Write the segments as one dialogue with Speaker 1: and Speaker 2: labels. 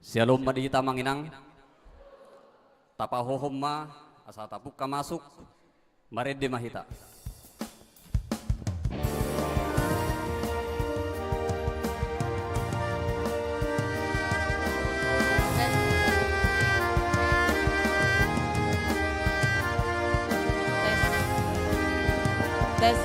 Speaker 1: Shalom madita manginang tapahohom ma asa tapuk ka masuk marede mahita.
Speaker 2: Tes.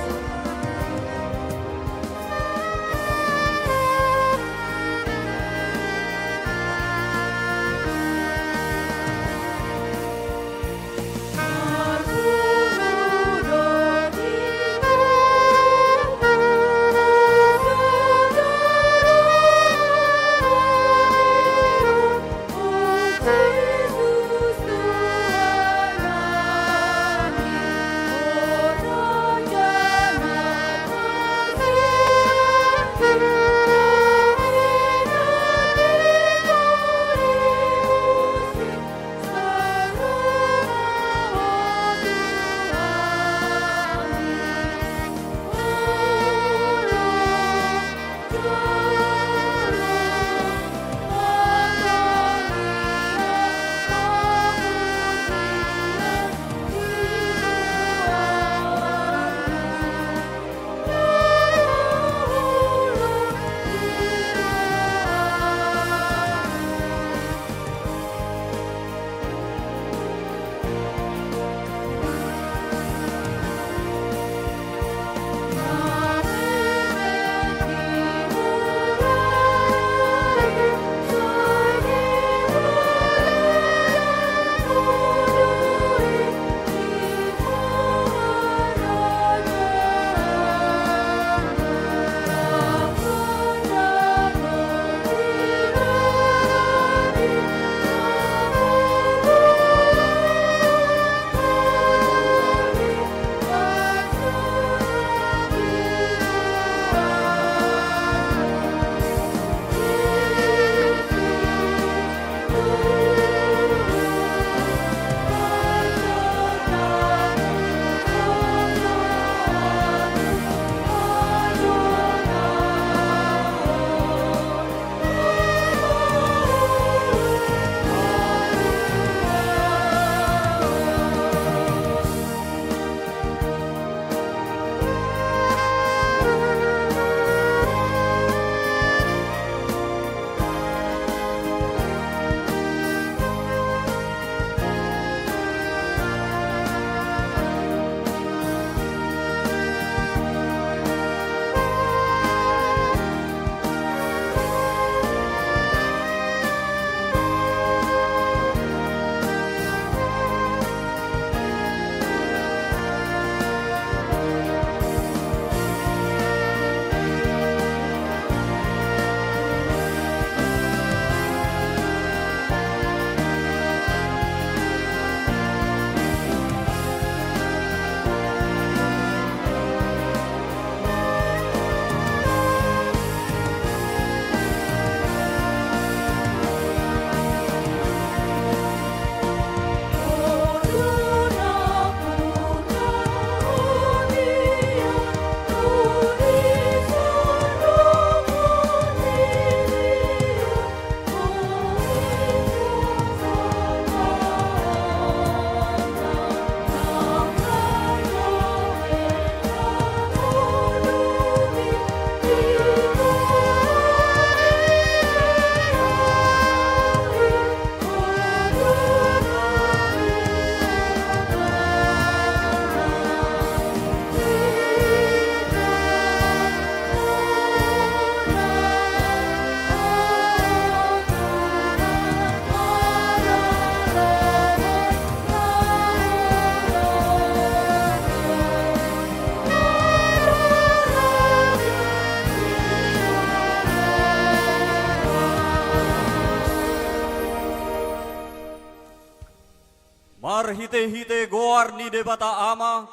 Speaker 1: Marhite-hite goar ni debata ama,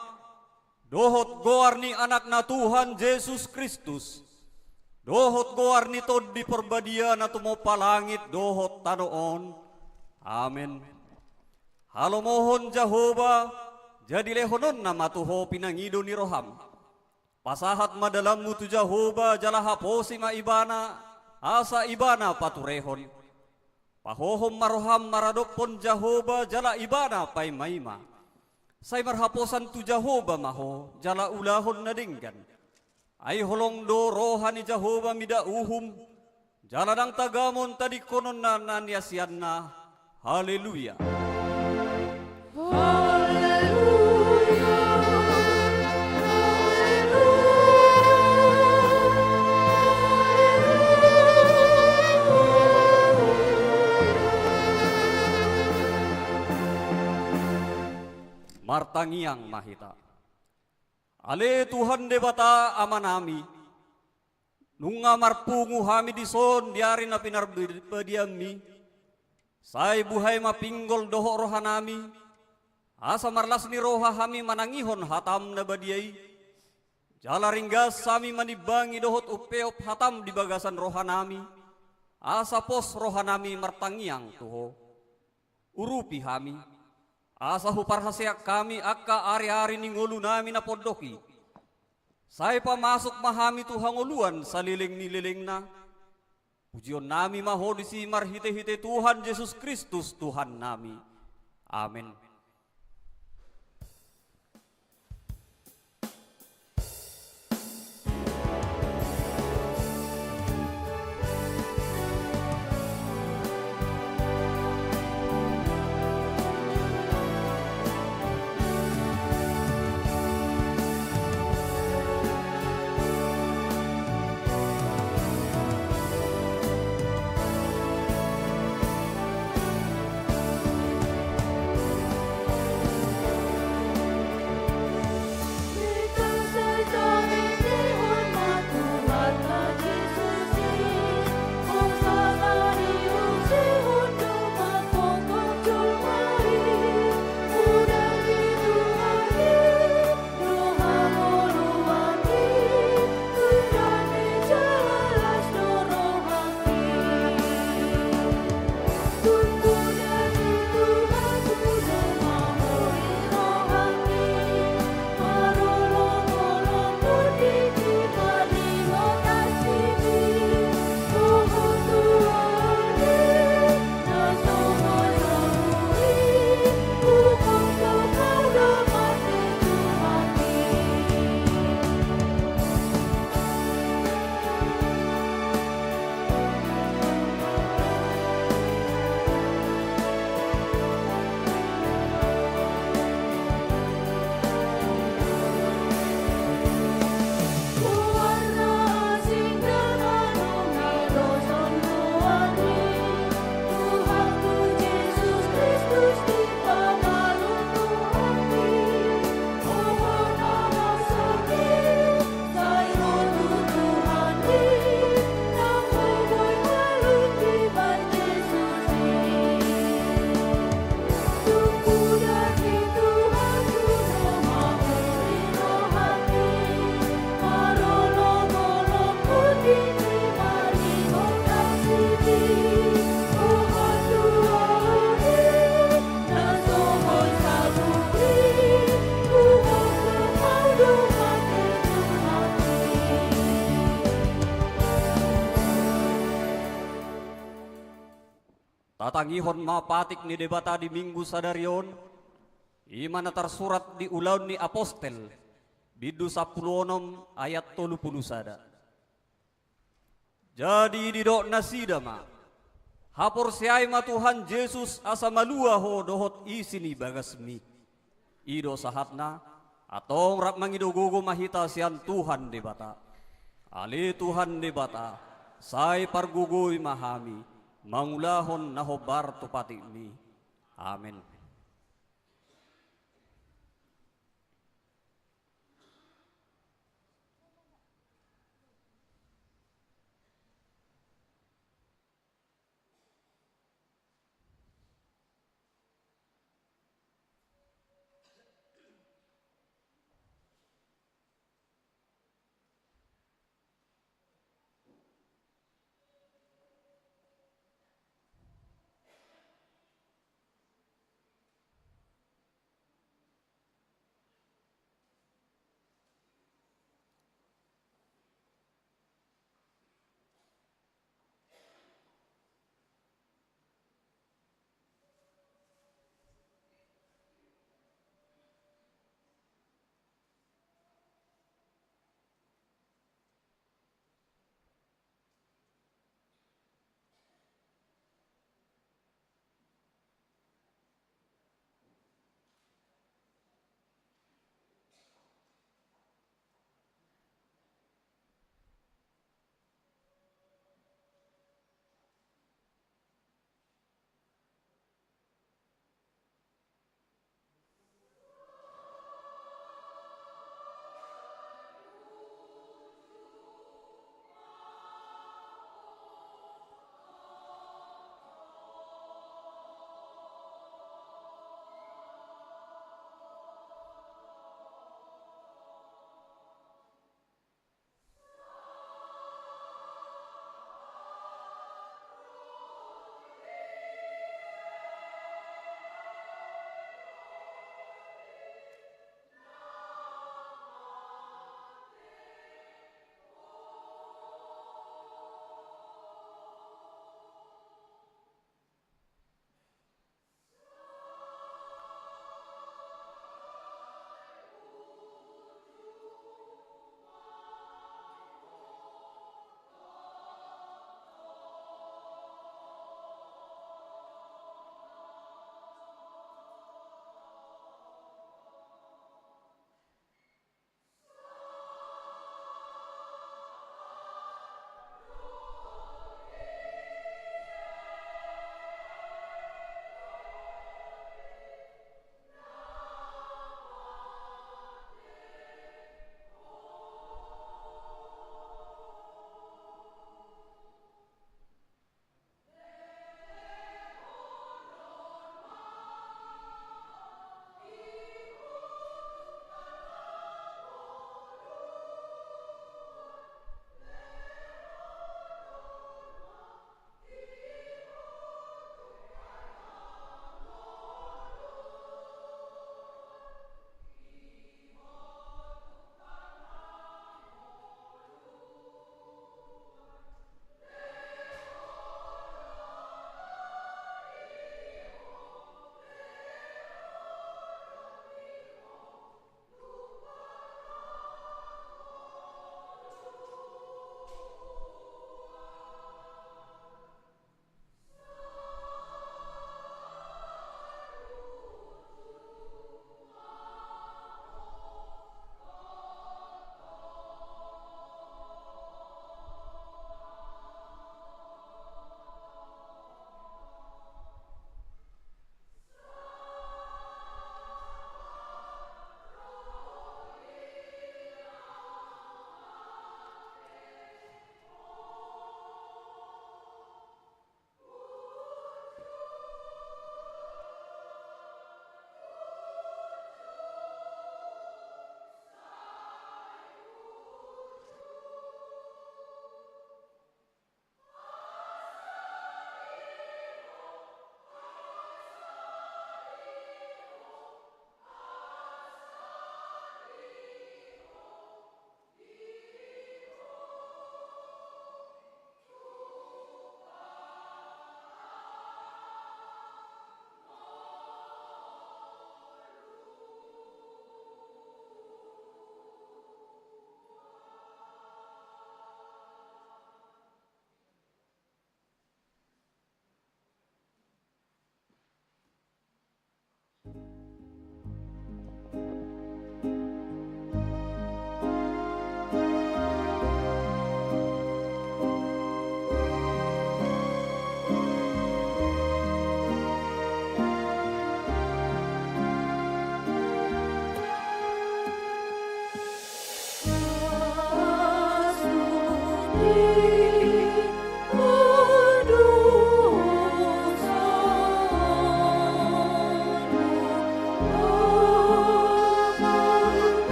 Speaker 1: dohot goar ni anak na Tuhan Yesus Kristus, dohot goar ni tod di perbadia na tumopalangit dohot tanoon. Amen. Halomohon Jehova, jadi lehonon na matuho pinangido ni Roham. Pasahat madalam tu Jehova jalahaposi ma ibana, asa ibana paturehon. pahohom maroham maradopon Jahoba jala ibana pai maima. Sai marhaposan tu Jahoba maho jala ulahon nadinggan. Ai holong do rohani Jahoba mida uhum. Jala dang tagamon tadi konon na nanyasianna. Haleluya. Martangiang mahita. Ale Tuhan debata amanami. Nunga marpungu hami dison diari na pinarbediami. Sai buhay mapinggol doho rohanami. Asa marlas ni roha hami manangihon hatam na badiay. Jala ringgas sami manibangi dohot upeop hatam di bagasan rohanami. Asa pos rohanami martangiang tuho. Urupi hami. Asa huparhaseak kami akka ari-ari ningolu nami na podoki. Saya pamasok mahami tuhanguluan sa liling na. Pujion nami maho di si marhite-hite Tuhan Yesus Kristus Tuhan nami. Amin. Tatangihon mapatik ni debata di minggu sadarion, imana tersurat di ulaun ni apostel, bidu 10 ayat 30 sada. Jadi didok nasidama, hapor siay ma Tuhan Yesus asa malua ho dohot isini bagasmi. Ido sahatna, atong rak mangidogogo mahita sian Tuhan debata. Ali Tuhan debata, say pargugoy mahami. Mangulahon nahobar tupati mi. Amin.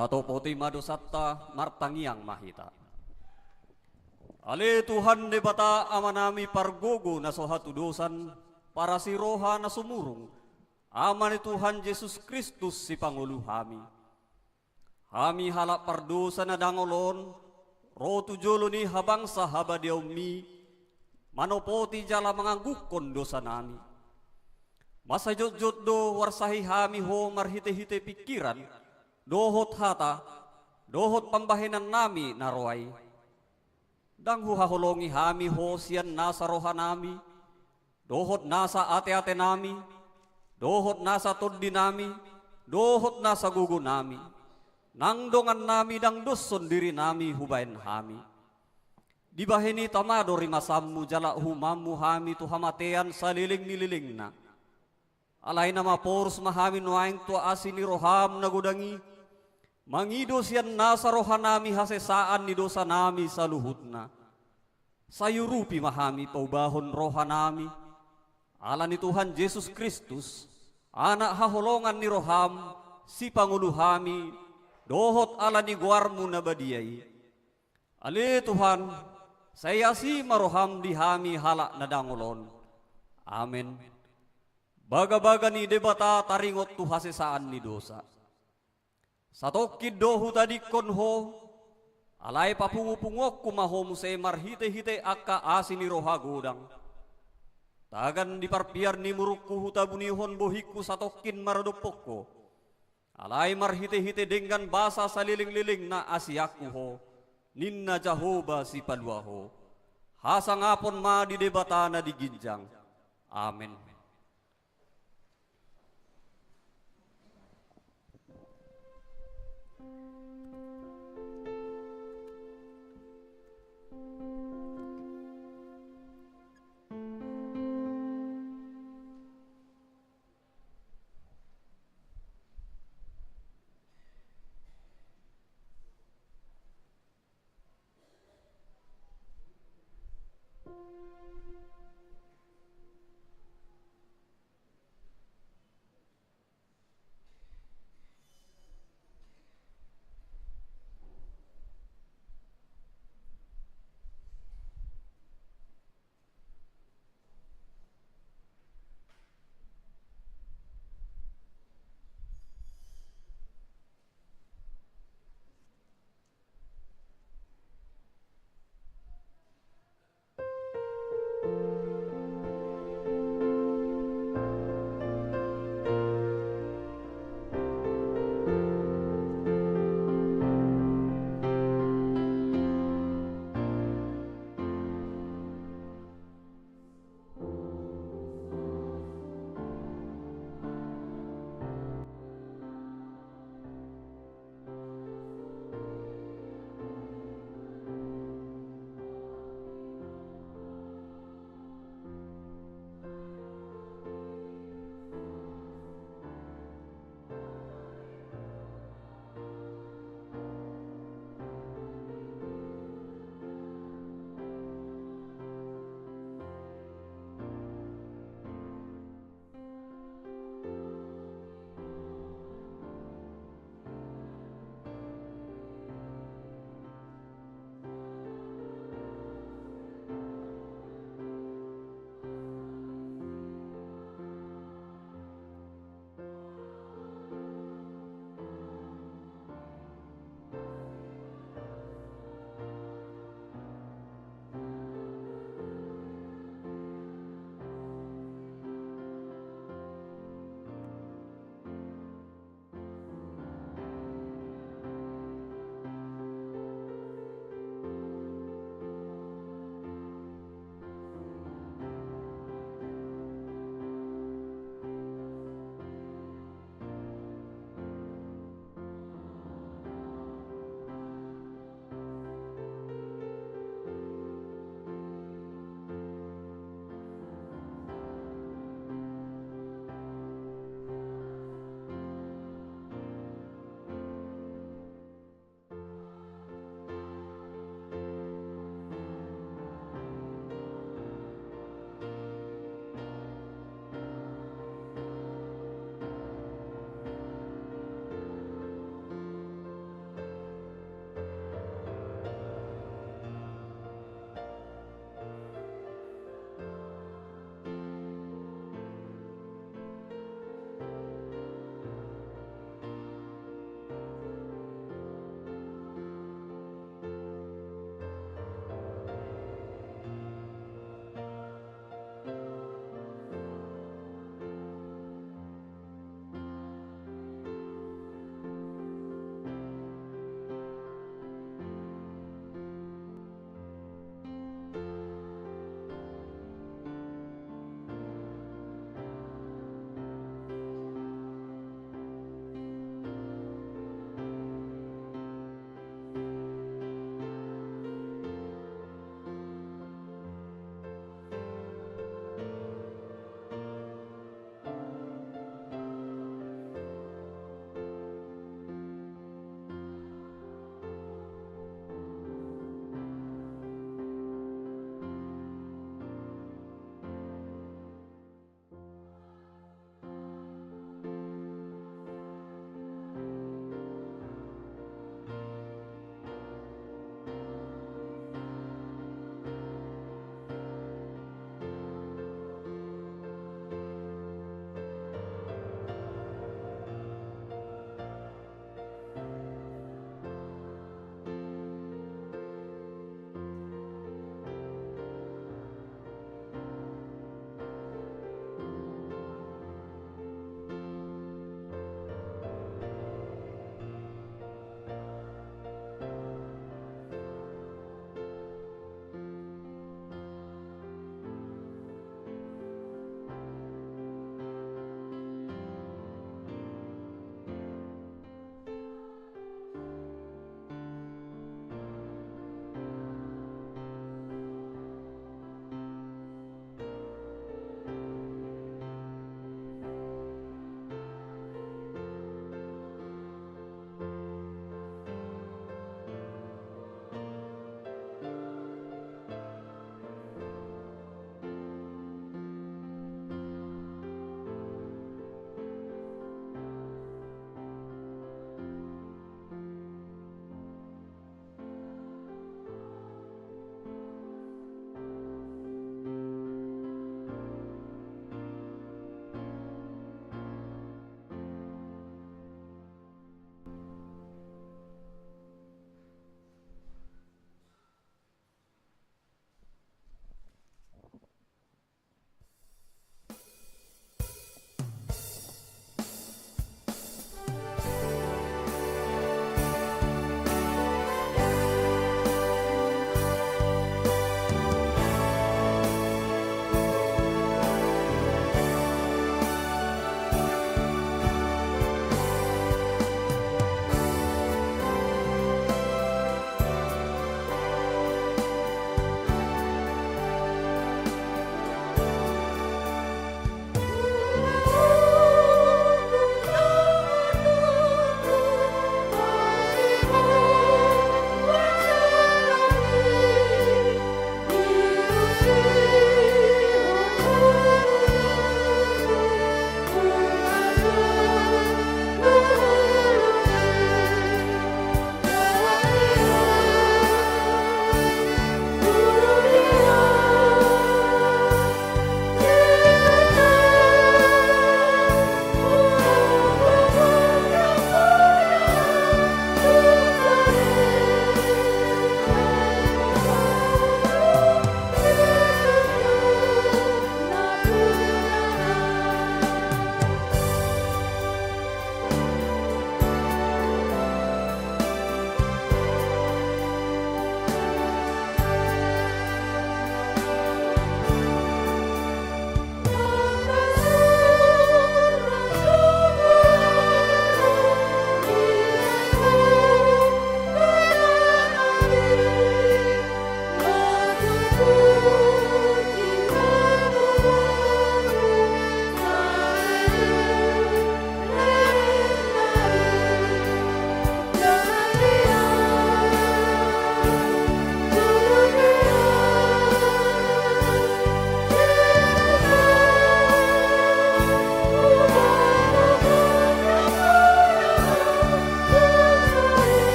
Speaker 1: Tato poti madosatta martangiang mahita. Ale Tuhan de bata amanami pargogo na sohatu dosan para si roha na sumurung. Aman ni Tuhan Yesus Kristus si Pangulo hami. Hami halak pardosa na dangolon, rotu jolo ni habang sa habadiaw mi, manopoti jala manganggukon dosa nami. Masajot-jot do warsahi hami ho marhite-hite pikiran, dohot hata, dohot pambahinan nami naroay. Dang huhahulongi hami ho siyan nasa roha nami, dohot nasa ate-ate nami, dohot nasa tuddi nami, dohot nasa gugu nami. Nang dongan nami dang doson diri nami hubain hami. Dibahini tamado rimasammu jala humamu hami tu hamatean saliling nililing na. Alay na maporos mahami nuaing tu asini roham nagudangi. Mangido siyan nasa roha nami hasesaan ni dosa nami sa luhut na. Sayurupi mahami paubahon roha nami. Ala ni Tuhan Yesus Kristus, anak hahulongan ni roham, si Pangulo hami, dohot ala ni guarmu na badiyay. Ali Tuhan, saya si maroham di hami halak na dangolon. Amen. Baga-baga ni debata taringot tu hasesaan ni dosa. Satokid dohu tadi konho, alay papungupungok kumahom se marhite-hite akka asini roha godang. Tagan diparpiar ni murukku hutabunihon bohiku satokin maradopokko. Alay marhite-hite dengan basa saliling-liling na asiaku ho, ninna Jahoba si paluaho. Hasangapon ma di debata na diginjang. Amen.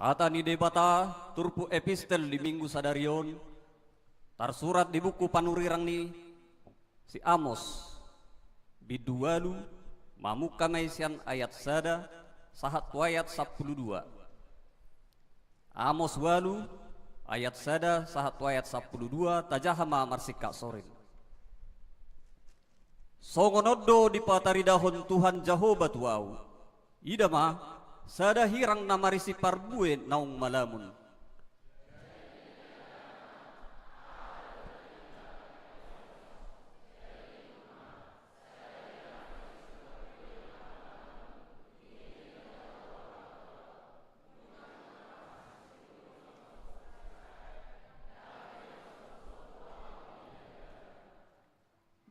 Speaker 1: Hata ni debata turpu epistel di minggu sadarion tersurat di buku panurirang ni si Amos bidualu mamuka maisian ayat sada sahat ayat 12. Amos walu ayat sada sahat ayat 12 tajahama marsika sorin. Songonodo di pataridahon Tuhan Jehovah tuau. Idama sada hirang namarisi parbue naung malamun.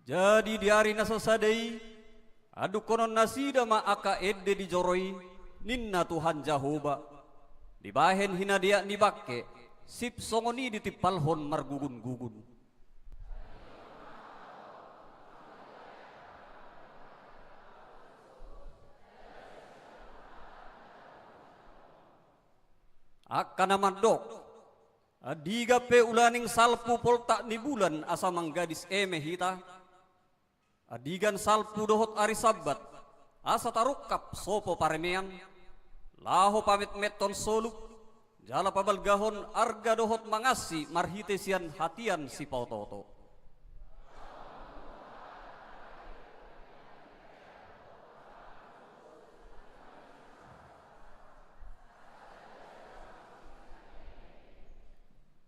Speaker 1: Jadi di hari nasasadai adu konon nasida ma aka edde di joroi ninna Tuhan Jehovah dibahen hina dia nibake sip songoni ditipalhon margugun-gugun. Aka namadok adiga pe ulaning salpu poltak ni bulan asa manggadis eme hita. Adigan salpu dohot ari sabat asa tarukap sopo paremean laho pamit meton soluk jala pabalgahon arga dohot mangasi marhitesian hatian si pautoto.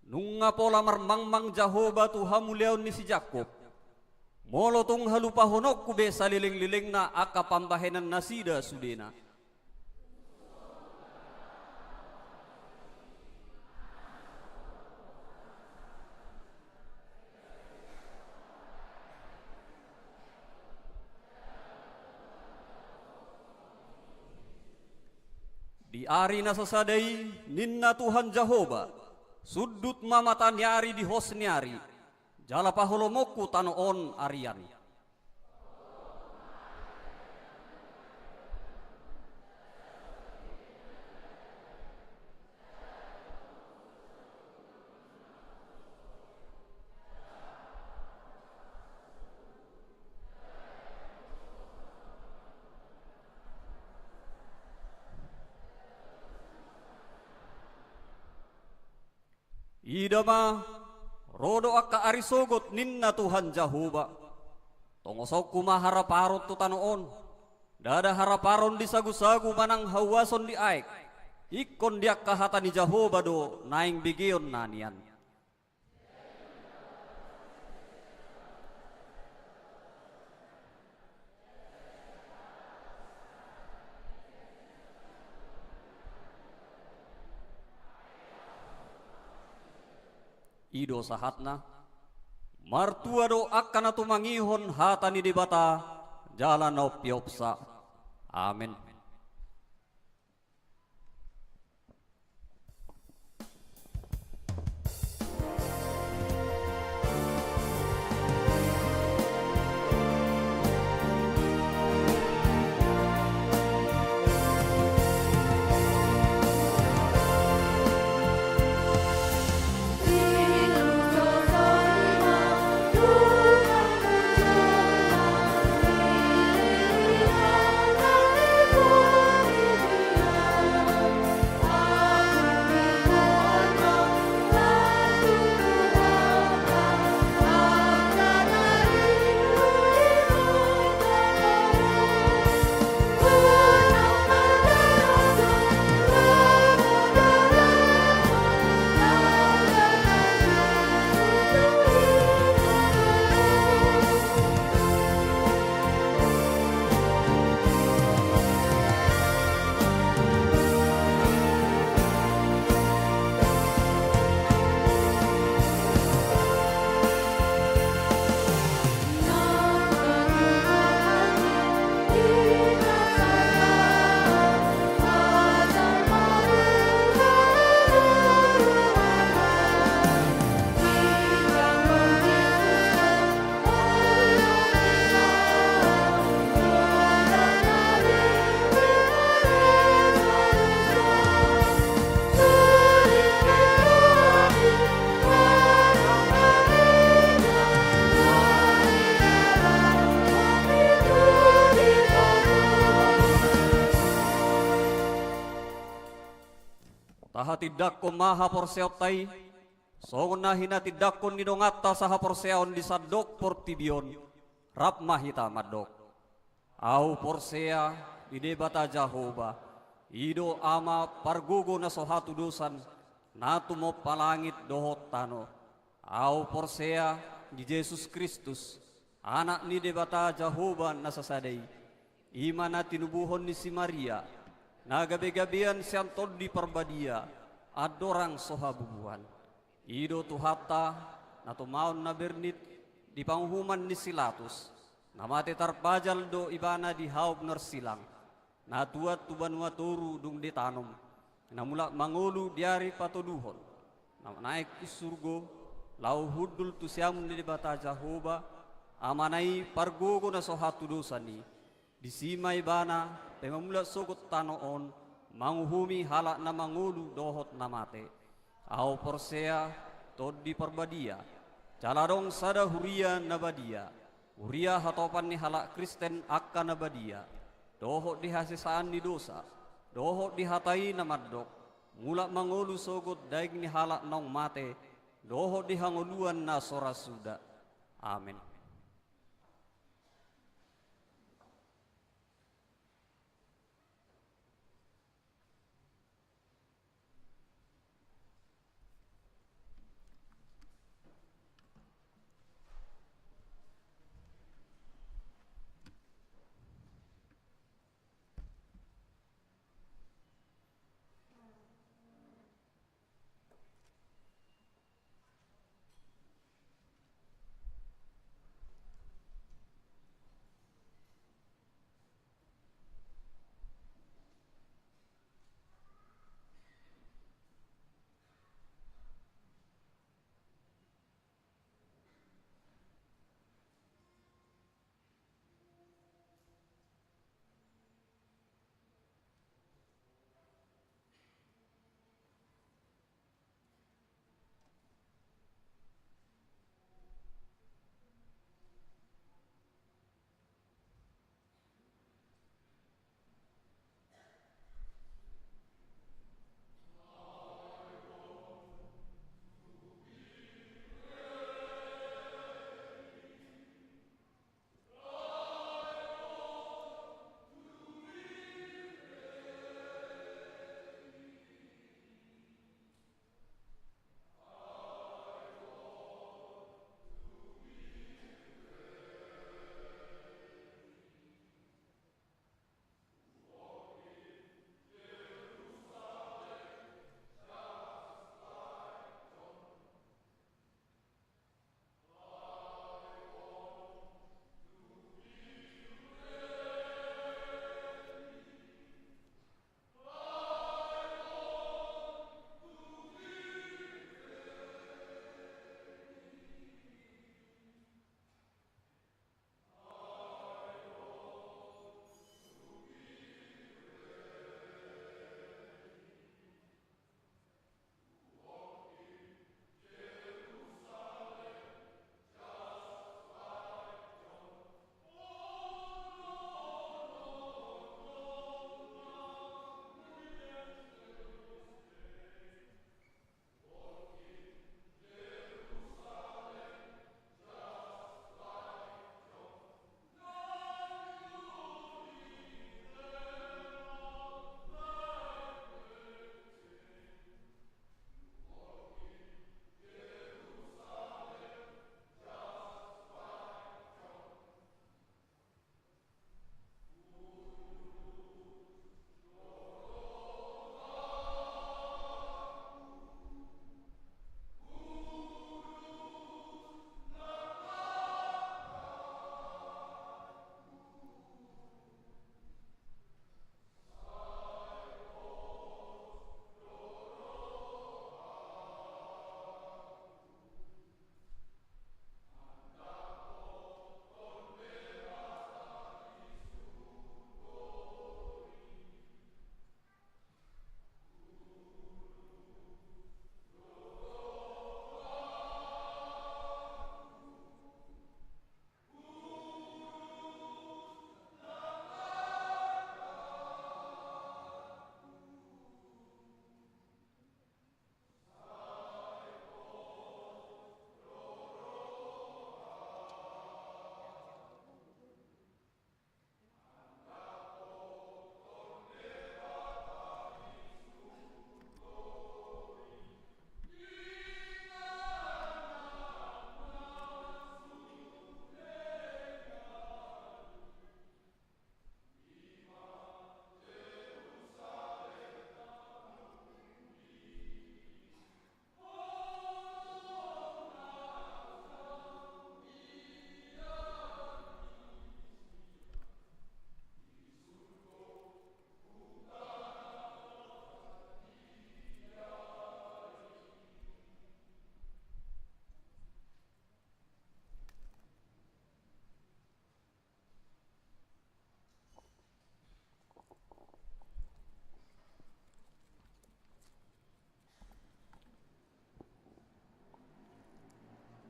Speaker 1: Nunga pola marmangmang Jehovah Tuhan muliaun ni si Jakob molotong halupa honok kube saliling-liling na aka pambahenan nasida sudena. Di ari nasasadai ninna Tuhan Jehovah sudut mamata nyari di hos nyari jala paholomoku tanoon arian. Idama rodo aka arisogot ninna Tuhan Jehovah tongosok kumaharaparot tu tanoon dada haraparon di sagu-sagu manang hawason di aik ikon dia kahata ni Jehovah do naing bigion nanian. Ido sahatna martua do akan atu mangihon hatani debata jalan opiopsa. Amin.
Speaker 2: Tuhan
Speaker 1: taha tidakko maha porseotai, songon nahina tidakko nidongata saha porseon di sadok portibion, rap mahita madok. Au porsea di debata Jahoba, ido ama pargugo na sohatu dosan, natu mo palangit dohot tano. Au porsea di Yesus Kristus, anak ni debata Jahoba nasasadai, imana tinubuhon ni si Maria, nagabe-gabean siantod di perbadia, adorang sohabubuan. Ido tuhata na tumaon na bernit di panghuman ni Silatus, namate tarpajal do ibana di haub nersilang, natuat tubanwa turu dung ditanom, namula mangulu diari patoduhon, naik ku surgo, lau hudul tu siamun di bata Jahoba, amanai pargogo na sohatu dosani, disimay bana, pemamula sogot tanoon, manguhumi halak na mangulu dohot namate. Au porsea tod di perbadia, caladong sada huria nabadia, huria hatopan ni halak Kristen akka nabadia, dohot di hasisaan ni dosa, dohot di hatai namadok, mulak mangulu sogot daig ni halak nong mate, dohot di hanguluan na sora suda. Amin.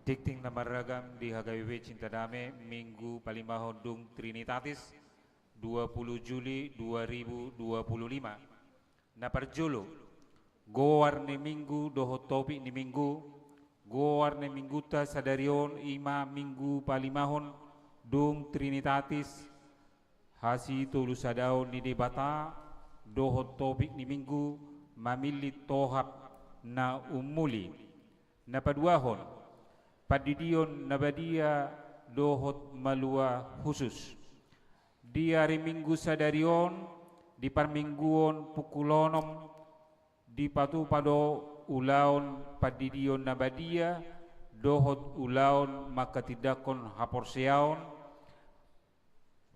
Speaker 2: Dikting nama ragam di HKBP Cinta Damai Minggu Palimahon Dung Trinitatis 20 Juli 2025. Naparjolo goar ni minggu doho topik ni minggu goar ni mingguta sadarion ima minggu palimahon Dung Trinitatis hasi tulu sadao ni debata doho topik ni minggu mamili tohap na umuli napaduahon padidion nabadia dohot malua khusus di hari minggu sadarion di parmingguon pukulonom di patu pado ulaon padidion nabadia dohot ulaon maka tidakon haporseaon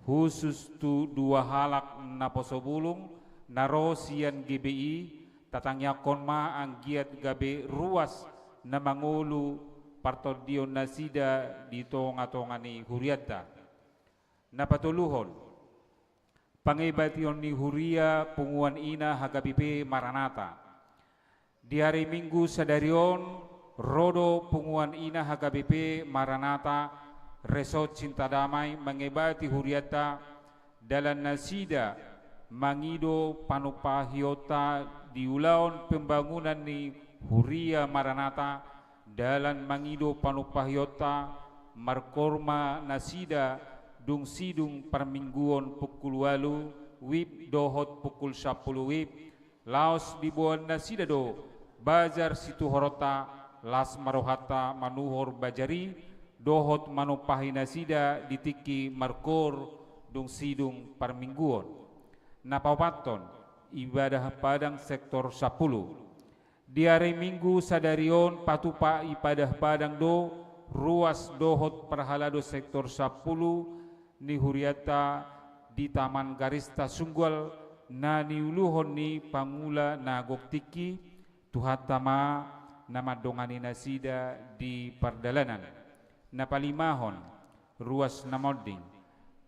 Speaker 2: khusus tu dua halak naposobulung narosian GBI tatangyakon ma anggiat gabe ruas na mangulu partodion nasida di tonga-tongani huriata napatuluhon pangibation ni huria punguan ina HKBP Maranata di hari minggu sadarion rodo punguan ina HKBP Maranata Resort Cinta Damai mengibati huriata dalam nasida mangido panupahiota di ulaon pembangunan ni huria Maranata dalam mangido panupahiota markorma nasida dung sidung parmingguon pukul 8 wib dohot pukul 10 wib laos dibuan nasida do bajar situ horota las marohata manuhor bajari dohot manupahi nasida ditiki markor dung sidung parmingguon napawaton ibadah padang sektor 10 di hari minggu sadarion patupa ibadah padang do ruas dohot perhalado sektor 10 ni huriata di taman garista sunggual na niuluhon ni pangula na goktiki tuhatama nama dongani nasida di pardalanan na palimahon ruas namoding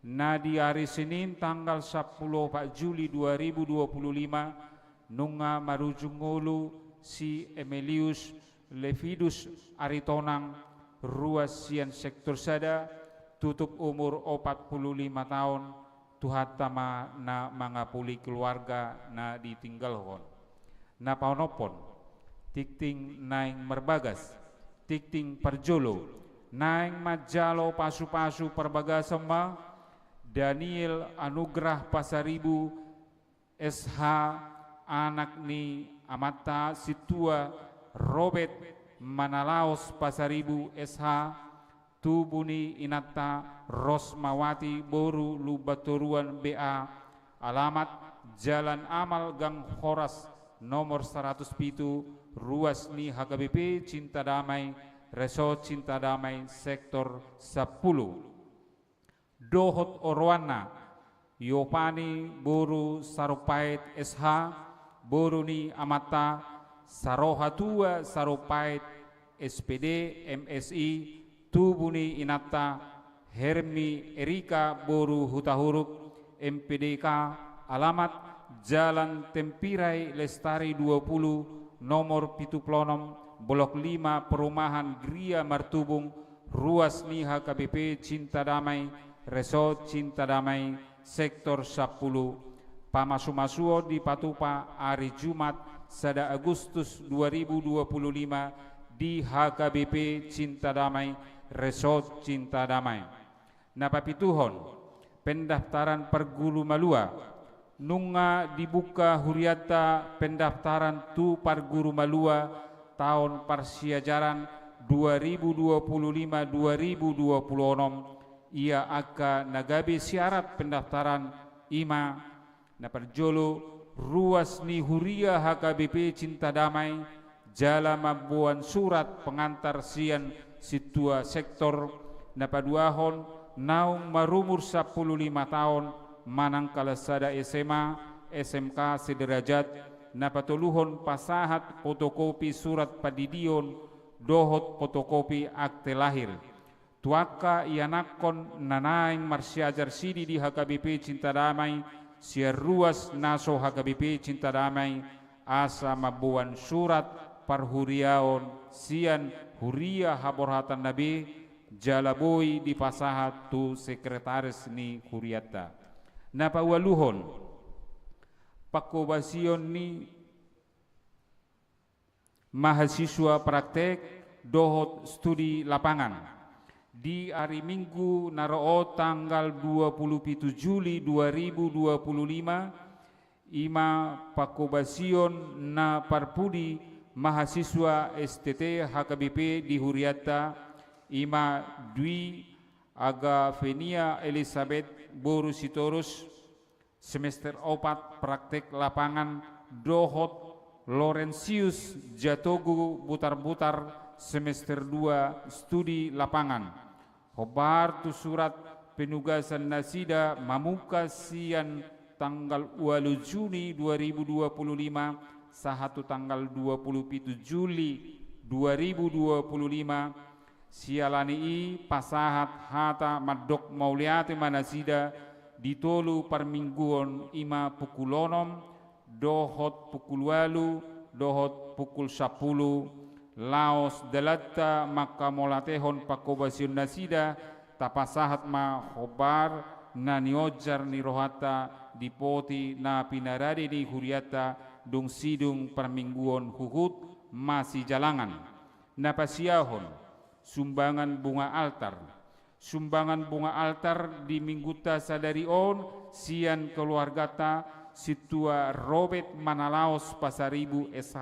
Speaker 2: na di hari Senin tanggal 10 Pak Juli 2025 nunga marujungolu si Emilius Levidus Aritonang ruas sian sektor sada tutup umur 45 tahun tuhatama na mangapuli keluarga na ditinggalhon na paunopon tikting naing merbagas tikting perjolo naing majalo pasu-pasu perbagasama Daniel Anugrah Pasaribu SH anak ni Amata Situa Robert Manalaos Pasaribu SH Tubuni Inata Rosmawati Boru Lubaturuan BA alamat Jalan Amal Gang Horas nomor 107 ruas ni HKBP Cinta Damai Resort Cinta Damai sektor 10 Dohot Orwana Yopani Boru Saropait SH Boruni Amata Saroha Tua Saropait SPD MSI Tubuni Inata Hermi Erika Boru Hutahuruk MPDK alamat Jalan Tempirai Lestari 20 nomor Pituplonom Blok 5 Perumahan Gria Martubung ruas ni HKBP Cinta Damai Resort Cinta Damai sektor 10 Pamasu-masuo di Patupa hari Jumat sada Agustus 2025 di HKBP Cinta Damai Resort Cinta Damai napapituhon pendaftaran pergulu malua nunga dibuka huriata pendaftaran tu perguru malua tahun parsiajaran 2025-2026 ia akan nagabe syarat pendaftaran ima na perjolo ruas ni huria HKBP Cinta Damai jala mabuan surat pengantar sian situa sektor na paduahon naung marumur 15 tahun manang kalasada SMA SMK sederajat na patuluhon pasahat fotokopi surat padidion dohot fotokopi akte lahir tuaka ianakon nanaing marsiajar sidi di HKBP Cinta Damai siar ruas naso HKBP Cinta Damai asa mabuan surat parhuriaon sian huria haborhatan nabi jalaboi di pasahat tu sekretaris ni huriata. Napa waluhon pakobasion ni mahasiswa praktek dohot studi lapangan di hari Minggu naroo tanggal 27 Juli 2025 ima pakobasion na parpudi mahasiswa STT HKBP di Huriata ima Dwi Aga Venia Elizabeth Boru Sitorus semester 4 praktek lapangan dohot Laurentius Jatogu Butar-Butar semester 2 studi lapangan. Hobar tu surat penugasan nasida mamuka sian tanggal 2 Juni 2025 sahatu tanggal 27 Juli 2025 sialani i pasahat hata madok mauliate manasida ditolu parmingguon ima pukulonom dohot pukul 8 dohot pukul 10 laos dalatta maka molatehon pakobasion nasida tapasahat ma hobar na niojar ni rohata dipoti na pinarade ni huriata dung sidung permingguon huhut masih jalangan napasiahon sumbangan bunga altar di mingguta sadarion sian keluargata situa Robert Manalaos Pasaribu SH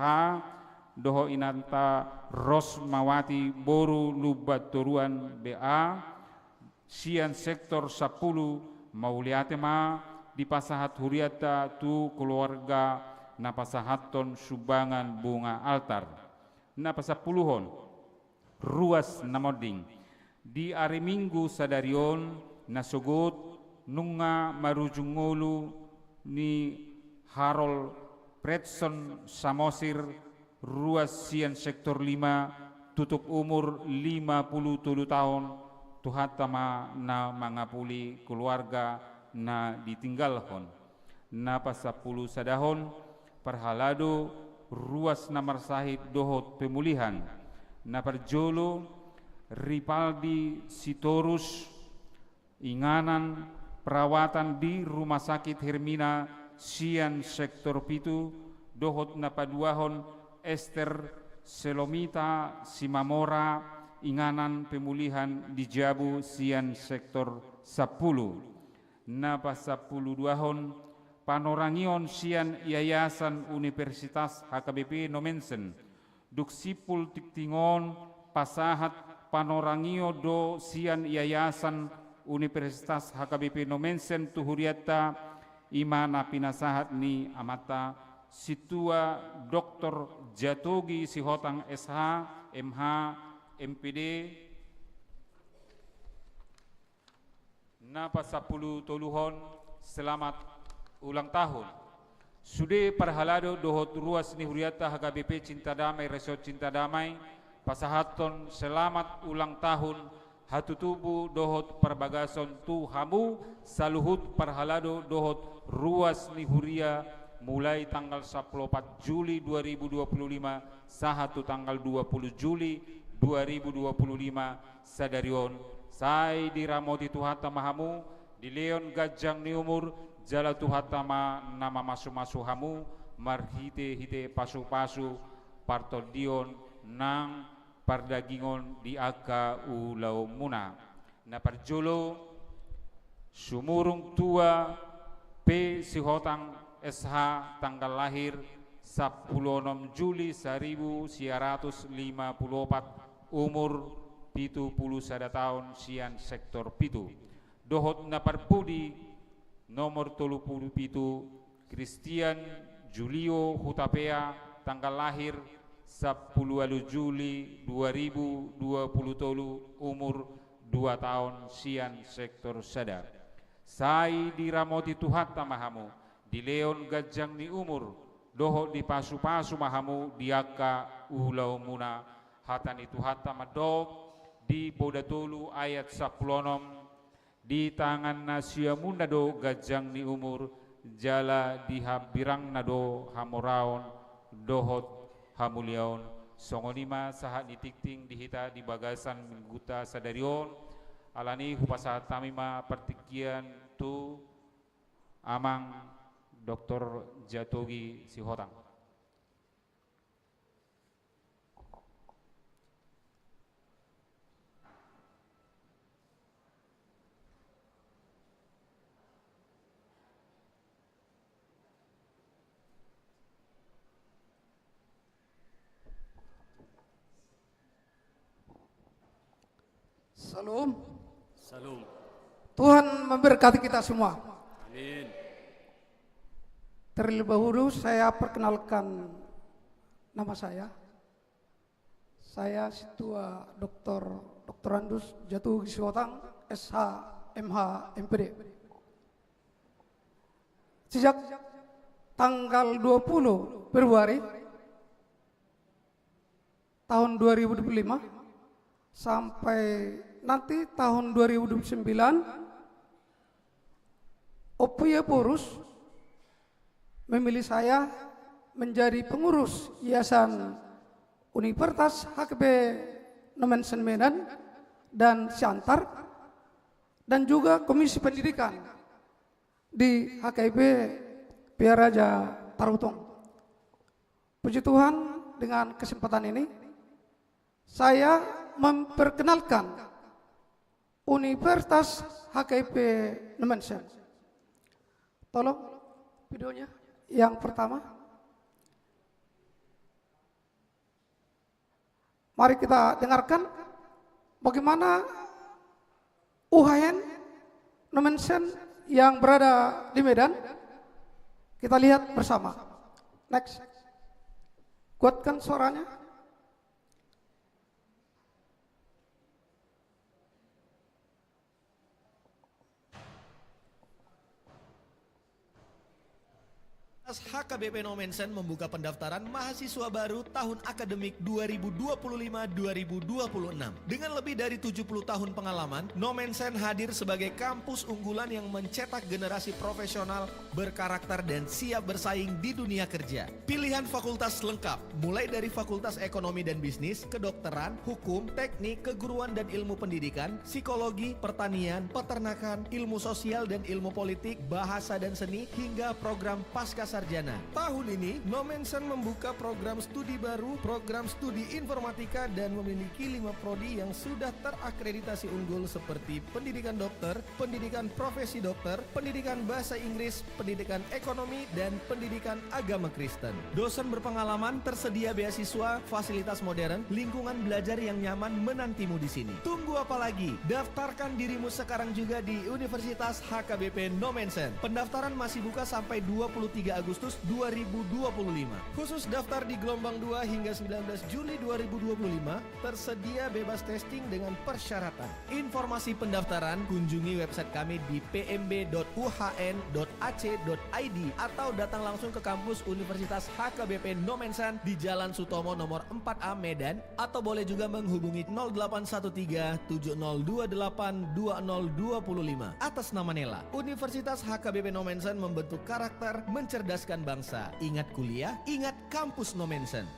Speaker 2: doho inanta Rosmawati Boru Lubat Toruan BA sian sektor 10 mauliatema di pasahat huriata tu keluarga napasahaton sumbangan bunga altar napasapuluhon ruas namoding di hari Minggu sadarion nasogot nunga marujungolu ni Harold Predson Samosir ruas sian sektor 5 tutup umur 57 tahun tuhatama na mangapuli keluarga na ditinggalhon na pasapulu sadahon perhalado ruas namar sahid dohot pemulihan na perjolo Ripaldi Sitorus inganan perawatan di rumah sakit Hermina sian sektor pitu dohot na paduahon Esther Selomita Simamora inganan pemulihan di Jabu sian sektor 10 napa 10 duahon panorangion sian yayasan Universitas HKBP Nomensen duksipul tiktingon pasahat panorangio do sian yayasan Universitas HKBP Nomensen tuhuriata imana pinasahat ni amata situa Dr. Jatogi Sihotang SH, MH, MPD napa 10 toluhon selamat ulang tahun. Sude parhalado dohot ruas ni huriata HKBP Cinta Damai Resort Cinta Damai pasahaton selamat ulang tahun hatutubu dohot perbagason tu hamu saluhut parhalado dohot ruas ni huria mulai tanggal 14 Juli 2025 sahatu tanggal 20 Juli 2025 sadarion sai diramoti tuhata mahamu di leon gajang ni umur jala tuhata ma nama masu-masu hamu marhite-hite pasu-pasu partodion nang pardagingon di aka ulau muna na parjolo sumurung tua P Sihotang SH tanggal lahir 16 Juli 1954 umur 71 tahun sian sektor pitu dohot na parpudi nomor 37 Christian Julio Hutapea tanggal lahir 10 Juli 2023 umur 2 tahun sian sektor sada sai diramoti tuhata mahamu di leon gajang ni umur doho di pasu-pasu mahamu diaka ulau muna hatan itu hata madok di Bodatolu ayat 10 di tangan nasia munda do gajang ni umur jala di habirang nado hamoraon dohot hamuliaon songolima sahat ditikting dihita di bagasan mingguta sadarion alani hupasa tamima pertikian tu amang Dr. Jatogi Sihotang.
Speaker 3: Salam.
Speaker 1: Salam.
Speaker 3: Tuhan memberkati kita semua.
Speaker 1: Amin.
Speaker 3: Terlebih dahulu saya perkenalkan nama saya. Saya Situa Dr. Andus Jatogi Sihotang, SH, MH, MPD. Sejak tanggal 20 Februari tahun 2025 sampai nanti tahun 2029 Opia Porus memilih saya menjadi pengurus Yayasan Universitas HKB Nomensen Medan dan Siantar dan juga Komisi Pendidikan di HKB Piaraja Tarutong. Puji Tuhan, dengan kesempatan ini saya memperkenalkan Universitas HKP Nomensen. Tolong videonya yang pertama. Mari kita dengarkan bagaimana UHN Nomensen yang berada di Medan. Kita lihat bersama. Next. Kuatkan suaranya.
Speaker 4: HKBP Nomensen membuka pendaftaran mahasiswa baru tahun akademik 2025-2026. Dengan lebih dari 70 tahun pengalaman, Nomensen hadir sebagai kampus unggulan yang mencetak generasi profesional, berkarakter dan siap bersaing di dunia kerja. Pilihan fakultas lengkap, mulai dari Fakultas Ekonomi dan Bisnis, Kedokteran, Hukum, Teknik, Keguruan dan Ilmu Pendidikan, Psikologi, Pertanian, Peternakan, Ilmu Sosial dan Ilmu Politik, Bahasa dan Seni, hingga program Pasca Sarjana. Tahun ini, Nomensen membuka program studi baru, program studi informatika dan memiliki 5 prodi yang sudah terakreditasi unggul seperti pendidikan dokter, pendidikan profesi dokter, pendidikan bahasa Inggris, pendidikan ekonomi, dan pendidikan agama Kristen. Dosen berpengalaman, tersedia beasiswa, fasilitas modern, lingkungan belajar yang nyaman menantimu di sini. Tunggu apa lagi? Daftarkan dirimu sekarang juga di Universitas HKBP Nomensen. Pendaftaran masih buka sampai 23 Agustus 2025. Khusus daftar di gelombang 2 hingga 19 Juli 2025, tersedia bebas testing dengan persyaratan. Informasi pendaftaran kunjungi website kami di pmb.uhn.ac.id atau datang langsung ke kampus Universitas HKBP Nomensen di Jalan Sutomo nomor 4A Medan, atau boleh juga menghubungi 0813 7028 2025 atas nama Nela. Universitas HKBP Nomensen membentuk karakter, mencerdaskan bangsa. Ingat kuliah, ingat kampus Nomensen.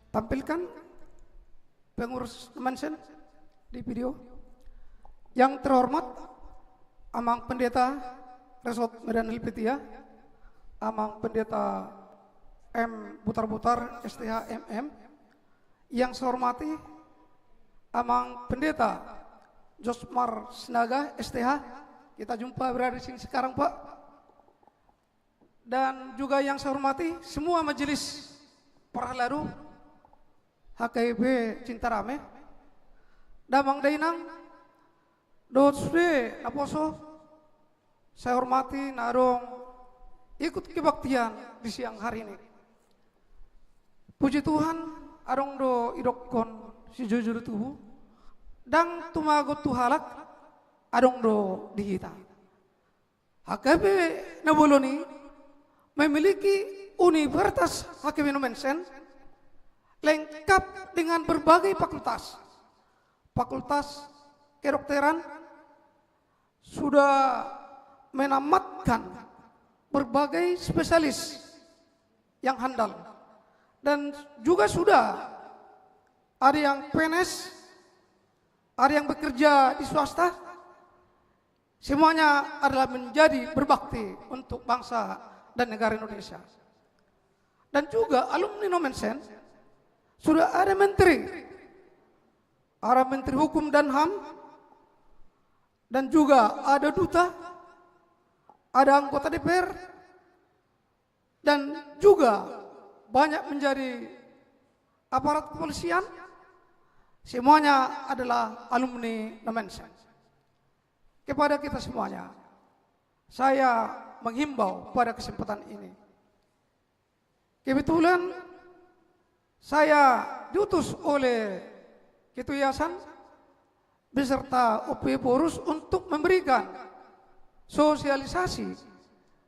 Speaker 3: Tampilkan pengurus Nomensen di video. Yang terhormat Amang Pendeta Resort Medan Helvetia, Amang Pendeta M. Butar-Butar STH MM. Yang saya hormati Amang Pendeta Josmar Sinaga STH. Kita jumpa berada di sini sekarang, Pak. Dan juga yang saya hormati semua majelis perlalu HKB Cintarame, Damang Dainang, Dotswe Naposo, saya hormati Narong ikut kebaktian di siang hari ini. Puji Tuhan, arong do idokon si jujur tubuh, dan tumagot tuhalak, adong do dihita. HKB Naboloni memiliki Universitas HKB Nomensen lengkap dengan berbagai fakultas. Fakultas kedokteran sudah menamatkan berbagai spesialis yang handal dan juga sudah ada yang PNS, ada yang bekerja di swasta, semuanya adalah menjadi berbakti untuk bangsa dan negara Indonesia. Dan juga alumni Nomensen sudah ada menteri Hukum dan HAM, dan juga ada duta, ada anggota DPR, dan juga banyak menjadi aparat kepolisian. Semuanya adalah alumni Nomensen. Kepada kita semuanya, saya menghimbau pada kesempatan ini. Kebetulan saya diutus oleh Ketua Yayasan beserta OP Porus untuk memberikan sosialisasi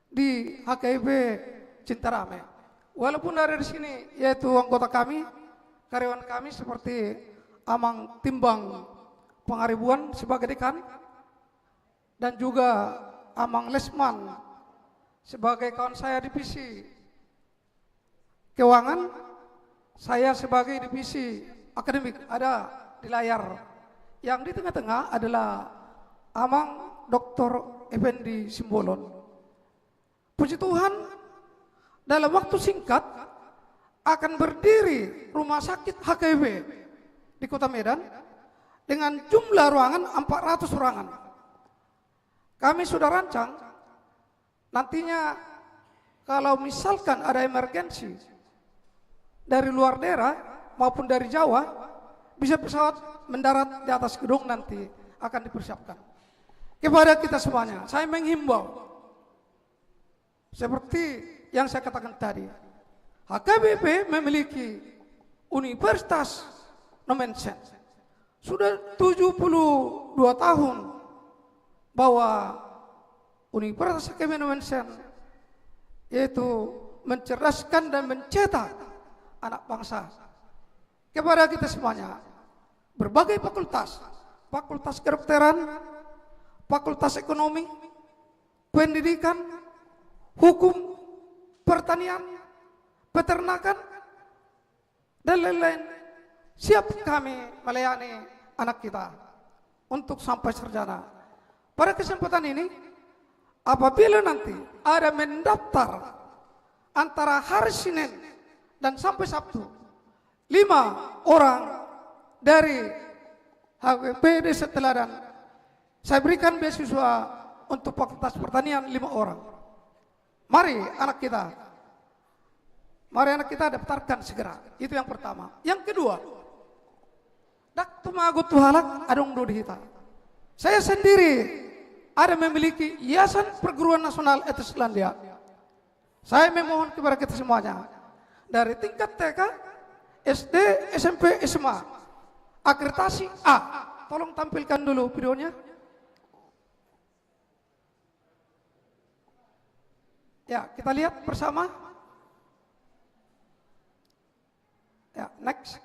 Speaker 3: di HKIP Cintarame. Walaupun dari sini yaitu anggota kami, karyawan kami seperti Amang Timbang Pangaribuan sebagai dekan, dan juga Amang Lesman sebagai kawan saya divisi keuangan, saya sebagai divisi akademik ada di layar. Yang di tengah-tengah adalah Amang Dr. Effendi Simbolon. Puji Tuhan, dalam waktu singkat akan berdiri rumah sakit HKIP di Kota Medan dengan jumlah ruangan 400 ruangan. Kami sudah rancang nantinya kalau misalkan ada emergensi dari luar daerah maupun dari Jawa, bisa pesawat mendarat di atas gedung nanti akan dipersiapkan. Kepada kita semuanya, saya menghimbau seperti yang saya katakan tadi, HKBP memiliki Universitas Nomensen. Sudah 72 tahun bahwa Universitas HKBP Nomensen yaitu mencerdaskan dan mencetak anak bangsa. Kepada kita semuanya, berbagai fakultas, fakultas kedokteran, fakultas ekonomi, pendidikan, hukum, pertanian, peternakan, dan lain-lain, siap kami melayani anak kita untuk sampai sarjana. Pada kesempatan ini, apabila nanti ada mendaftar antara hari Senin dan sampai Sabtu, 5 orang dari HKBP Desa Teladan, saya berikan beasiswa untuk fakultas pertanian 5 orang. Mari anak kita daftarkan segera. Itu yang pertama. Yang kedua, Daktu Magut Tuhalak Adong Dodihita. Saya sendiri ada memiliki Yayasan Perguruan Nasional Etos Selandia. Saya memohon kepada kita semuanya, dari tingkat TK, SD, SMP, SMA, akreditasi A. Tolong tampilkan dulu videonya. Ya, kita lihat bersama. Ya, next.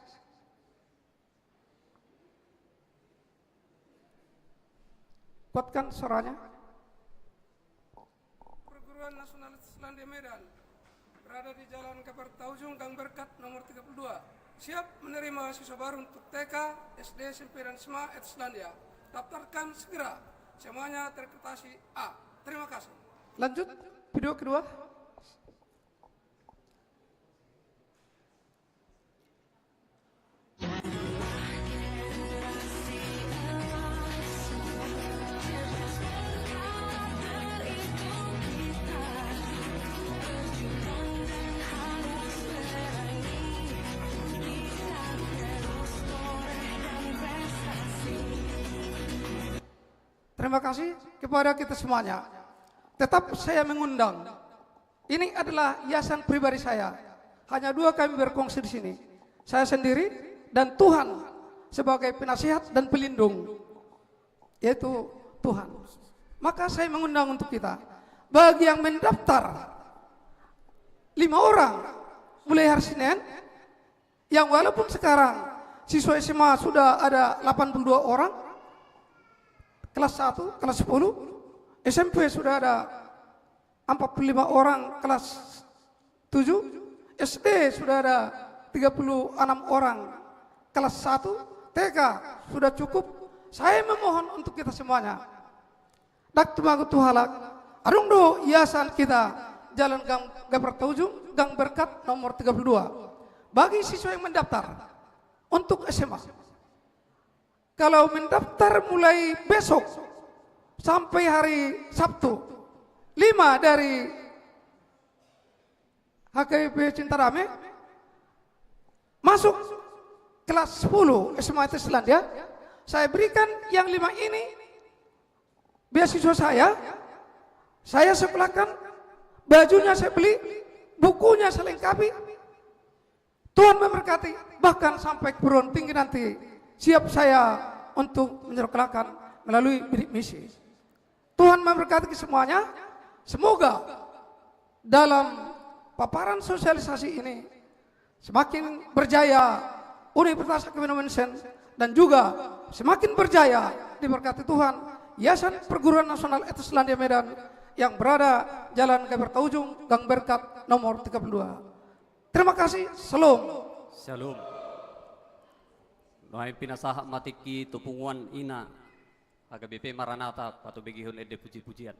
Speaker 3: Kuatkan suaranya. Perguruan Nasional Selandia Medan berada di Jalan Kapartaujung Gang Berkat nomor 32. Siap menerima siswa baru untuk TK, SD, SMP, dan SMA Etos Selandia. Daftarkan segera. Semuanya terakreditasi A. Terima kasih. Lanjut. Video kedua. Terima kasih kepada kita semuanya. Tetap saya mengundang. Ini adalah yayasan pribadi saya. Hanya 2 kami berkongsi di sini. Saya sendiri dan Tuhan sebagai penasihat dan pelindung, yaitu Tuhan. Maka saya mengundang untuk kita. Bagi yang mendaftar 5 orang mulai hari Senin, yang walaupun sekarang siswa SMA sudah ada 82 orang, kelas 1, kelas 10, SMP sudah ada 45 orang kelas 7, SD sudah ada 36 orang kelas 1 TK sudah cukup. Saya memohon untuk kita semuanya. Dak tumagu tuhalak, adung do yayasan kita Jalan Gang Gabertaujung, Gang Berkat nomor 32. Bagi siswa yang mendaftar untuk SMA, kalau mendaftar mulai besok sampai hari Sabtu, 5 dari HKIP Cintarame masuk kelas 10 SMA Islandia, saya berikan yang 5 ini beasiswa saya sekolahkan, bajunya saya beli, bukunya saya lengkapi. Tuhan memberkati, bahkan sampai perguruan tinggi nanti siap saya untuk menyekolahkan melalui bidik misi. Tuhan memberkati semuanya. Semoga dalam paparan sosialisasi ini semakin berjaya Universitas Akademi Nomensen, dan juga semakin berjaya diberkati Tuhan Yayasan Perguruan Nasional Etnis Selandia Medan yang berada Jalan Gabertaujung, Gang Berkat nomor 32. Terima kasih. Salam.
Speaker 1: Shalom. Noai pinasahak matiki tupunguan ina HKBP Maranatha atau begihun ede puji-pujian.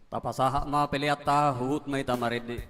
Speaker 1: Tapasaha ma peliat tahut may tamaridi.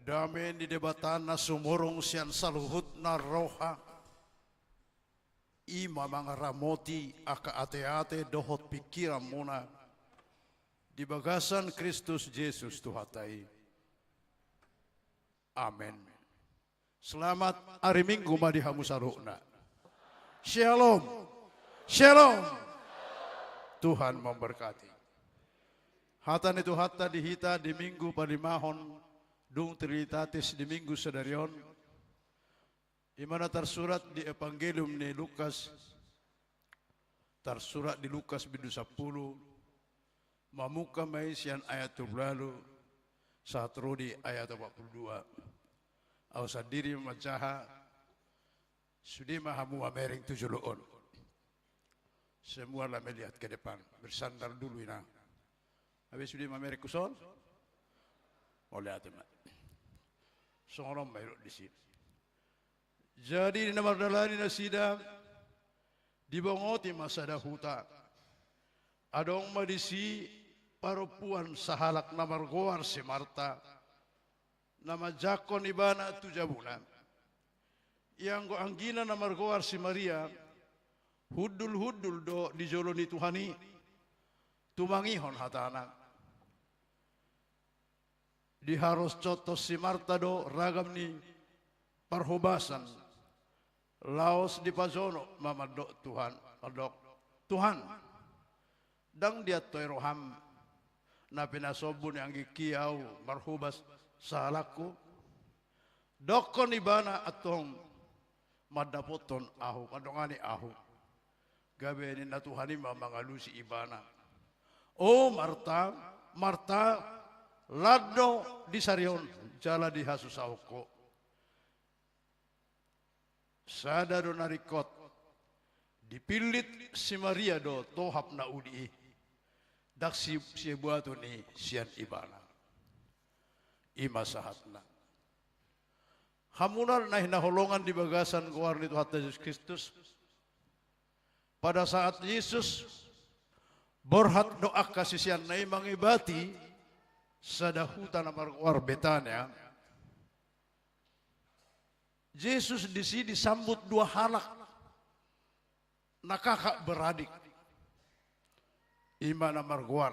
Speaker 5: Damen di debatan na sumurong siyan saluhut na roha. ima mga ramoti aka ate-ate dohot pikiran muna di bagasan Kristus Yesus Tuhatai. Amen. Selamat hari Minggu madihamu sarukna. Shalom. Shalom. Tuhan memberkati. Hatan itu hatta dihita di minggu palimahon dung trilitatis di minggu sedarion. Imana tersurat di Evangelium ni Lukas, tersurat di Lukas bidu 10, mamuka maisian ayat lalu, saat rodi ayat 42. Awsa diri macaha, sudi mahamu amering 7 loon. Semua lah melihat ke depan, bersandar dulu ina. Habis sudi mamerek kusol, oleh atemat. Seorang mayroh di sini. Jadi di nama dalani nasida dibongoti masa dahuta. Adong madisi parupuan sahalak namar goar si Marta. Nama jakon ibana tu jabuna. Yang go anggina namar goar si Maria. Hudul do di joloni Tuhani. Tumangihon hatana. Diharus cotos si Marta do ragam ni parhobasan. Laos di pazono mamadok Tuhan, madok Tuhan. Dang dia toiroham na pinasobun yang gikiau marhubas salaku. Dokon ibana atong madapoton ahu, kadongani ahu. Gabe ni na Tuhani mamangalusi ibana. Oh Marta, Marta, lado di sarion, jala di hasusauko. Sadaro narikot dipilit si Maria do tohap na udi dak si buato ni sian ibana ima sahatna hamunar na hinaholongan di bagasan kuar ni Tuhan Yesus Kristus pada saat Yesus borhat doa kasih sian na mangibati sadahuta na markuar Betania. Yesus di sini disambut 2 anak, kakak beradik. Imana marguar,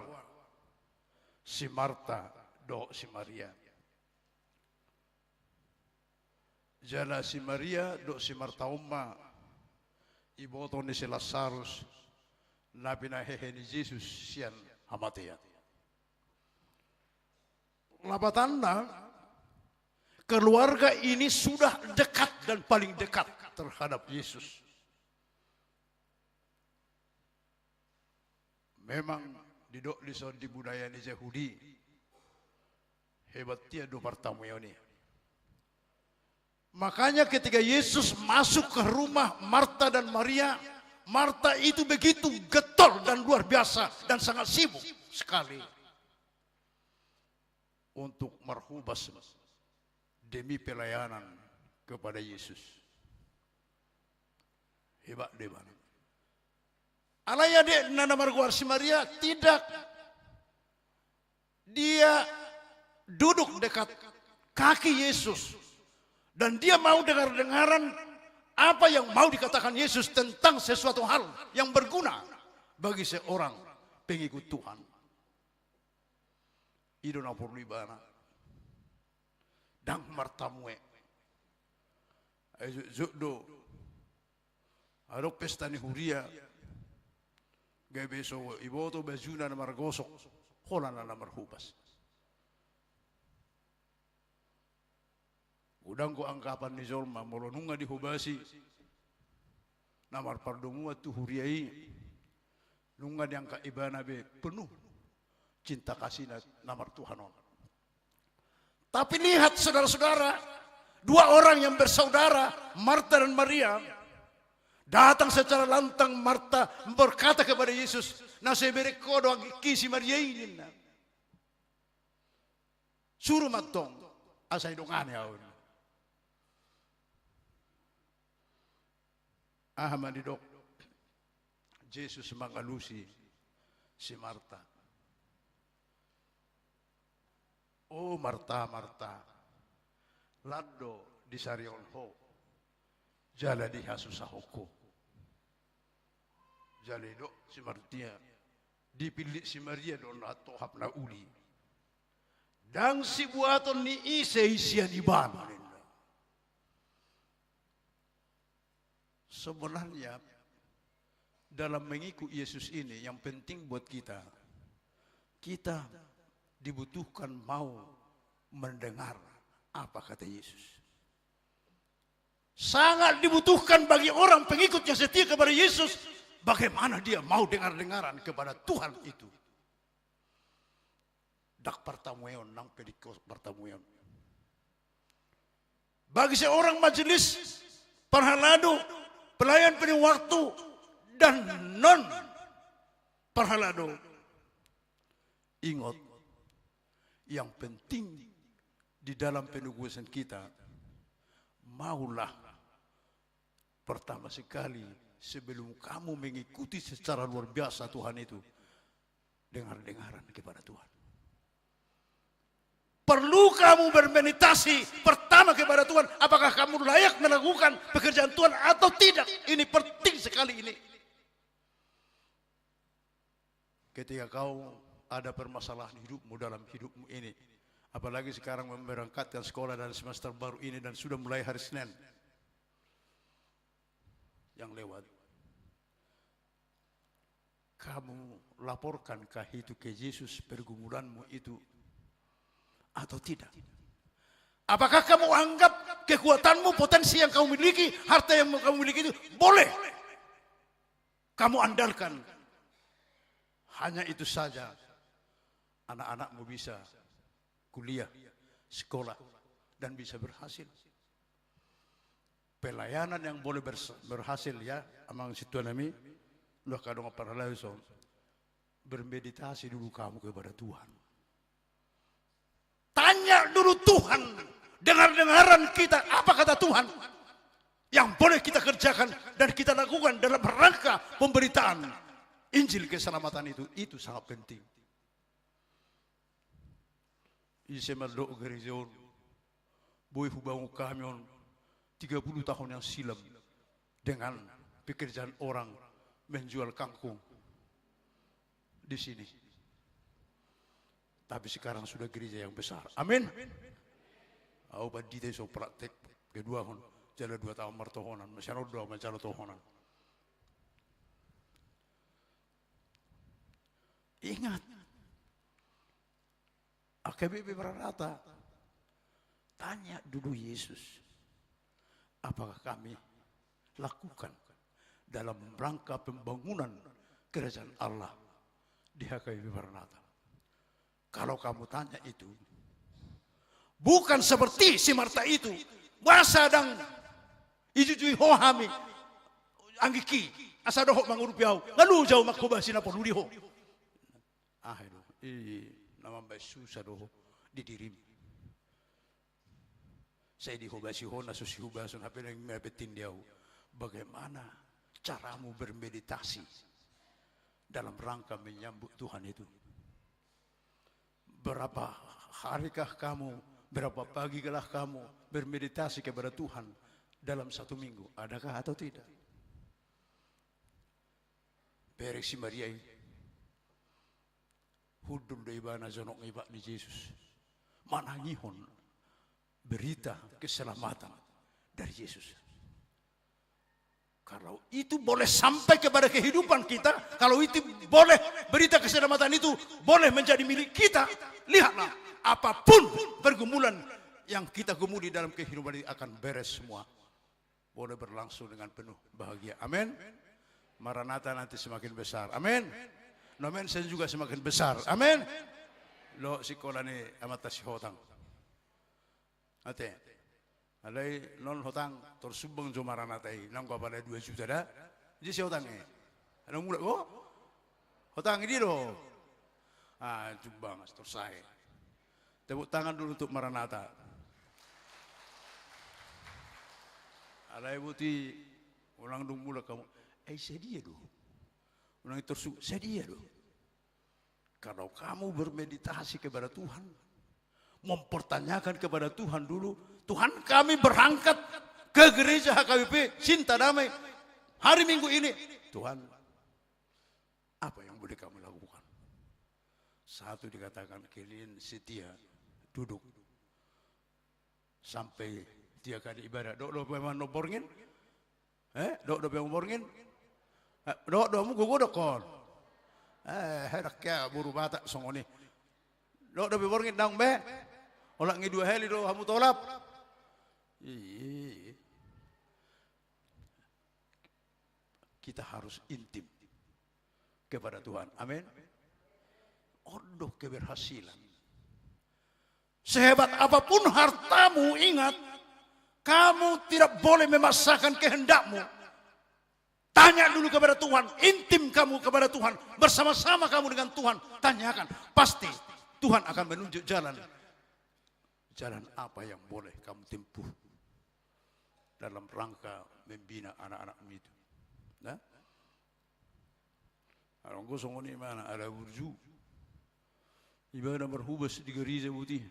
Speaker 5: si Marta do si Maria. Jala si Maria do si Marta umma, iboto ni si Lazarus, na pinahehe ni Yesus siyan hamatian. Labatanna, keluarga ini sudah dekat dan paling dekat terhadap Yesus. Memang di budaya ni Yahudi hebat dia do pertama ini. Makanya ketika Yesus masuk ke rumah Marta dan Maria, Marta itu begitu getol dan luar biasa dan sangat sibuk sekali untuk marhubas demi pelayanan kepada Yesus. Hebat dewa. Alaya de nana marguar si Maria tidak. Dia duduk dekat kaki Yesus dan dia mau dengar-dengaran apa yang mau dikatakan Yesus tentang sesuatu hal yang berguna bagi seorang pengikut Tuhan. Idona porlibana. Dang martamue do aro pesta ni huria gabe so iboto bajuna na margosok holana na marhubas udang ko angkapan ni Zorma molonunga di hubasi na marpardumua tu huriai nunga di angka ibana be penuh cinta kasih na martuhanon. Tapi lihat saudara-saudara, 2 orang yang bersaudara, Marta dan Maria, datang secara lantang. Marta berkata kepada Yesus, "Nasibere kodo kisi Maria ini." Suruh matong, asai dongane awon. Ahmadidok, Yesus mengalusi si Marta. Oh Marta, Marta, lado di sarion ho, jala di hasusahoko. Jaledo si Martia. Dipilih si Maria don atau hapna uli. Dan si buaton ni isei sian iban. Sebenarnya dalam mengikuti Yesus ini yang penting buat kita dibutuhkan mau mendengar apa kata Yesus. Sangat dibutuhkan bagi orang pengikut yang setia kepada Yesus, bagaimana dia mau dengar-dengaran kepada Tuhan itu. Dak pertamuan nang pedikos pertamuan. Bagi seorang majelis parhalado, pelayan penuh waktu dan non parhalado, ingat yang penting di dalam penugasan kita, maulah pertama sekali sebelum kamu mengikuti secara luar biasa Tuhan itu, dengar-dengaran kepada Tuhan. Perlu kamu bermeditasi pertama kepada Tuhan, apakah kamu layak melakukan pekerjaan Tuhan atau tidak. Ini penting sekali ini. Ketika kau ada permasalahan hidupmu dalam hidupmu ini, apalagi sekarang memberangkatkan sekolah dan semester baru ini dan sudah mulai hari Senin yang lewat, kamu laporkankah itu ke Yesus pergumulanmu itu atau tidak? Apakah kamu anggap kekuatanmu, potensi yang kamu miliki, harta yang kamu miliki itu boleh kamu andalkan? Hanya itu saja anak-anakmu bisa kuliah, sekolah, dan bisa berhasil. Pelayanan yang boleh berhasil ya, amang situ nami, lo kadang para lain so, bermeditasi dulu kamu kepada Tuhan. Tanya dulu Tuhan, dengar-dengaran kita, apa kata Tuhan yang boleh kita kerjakan dan kita lakukan dalam rangka pemberitaan Injil keselamatan itu sangat penting. Isemaldo gerejon, boy hubangu kamion 30 tahun yang silam dengan pekerjaan orang menjual kangkung di sini. Tapi sekarang sudah gereja yang besar. Amin. Aku badite so praktek kedua hon, jalan 2 tahun martohonan, masih ada 2 macam tohonan. Ingat, AKBP Maranatha, tanya dulu Yesus, apakah kami lakukan dalam rangka pembangunan kerajaan Allah di AKBP Maranatha. Kalau kamu tanya itu, bukan seperti si Marta itu, bahasa dan ijujui hohami, anggiki, asadohok mangurupiau, lalu jauh makobasina poluliho. Nama baik susah doh didirim. Saya dihobasi hona susihubasun apa yang mebetin dia. Bagaimana caramu bermeditasi dalam rangka menyambut Tuhan itu? Berapa harikah kamu, berapa pagikah kamu bermeditasi kepada Tuhan dalam 1 minggu? Adakah atau tidak? Berek si Maria ini. Hudul dari bana zonok ngibak di Yesus. Manangihon berita keselamatan dari Yesus. Kalau itu boleh sampai kepada kehidupan kita, kalau itu boleh berita keselamatan itu boleh menjadi milik kita, lihatlah apapun pergumulan yang kita gumuli dalam kehidupan ini akan beres semua. Boleh berlangsung dengan penuh bahagia. Amin. Maranatha nanti semakin besar. Amin. Nomen saya juga semakin besar. Amin. Lo sekolah ni amat si hotang. Ate. Alai non hotang tersubang jo Maranatha ini. Nang pada 2 juta dah. Jadi si hotang ni. Ada mula ko? Hotang ini lo. Jubang selesai. Tepuk tangan dulu untuk Maranatha. Alai buti ulang dong mula kamu. Sedia dulu. Ulang itu sedia dulu. Kalau kamu bermeditasi kepada Tuhan, mempertanyakan kepada Tuhan dulu, Tuhan kami berangkat ke gereja HKBP Cinta Damai hari Minggu ini. Tuhan, Apa yang boleh kamu lakukan? Satu dikatakan kalian setia duduk sampai 3 kali ibadah. Dok memang no borngin? Dok memang borngin? Dok mu gugu dokon. Herak ya buru batak songoni. Dok borngin dang be. Olah ngi 2 heli do kamu tolap. Kita harus intim kepada Tuhan. Amin. Odoh keberhasilan. Sehebat apapun hartamu, ingat, kamu tidak boleh memaksakan kehendakmu. Tanya dulu kepada Tuhan, intim kamu kepada Tuhan, bersama-sama kamu dengan Tuhan, tanyakan. Pasti Tuhan akan menunjuk jalan. Jalan apa yang boleh kamu tempuh dalam rangka membina anak-anakmu itu. Nah, orang kosong ini mana ada burju, ibadah berhubus di geriza putih.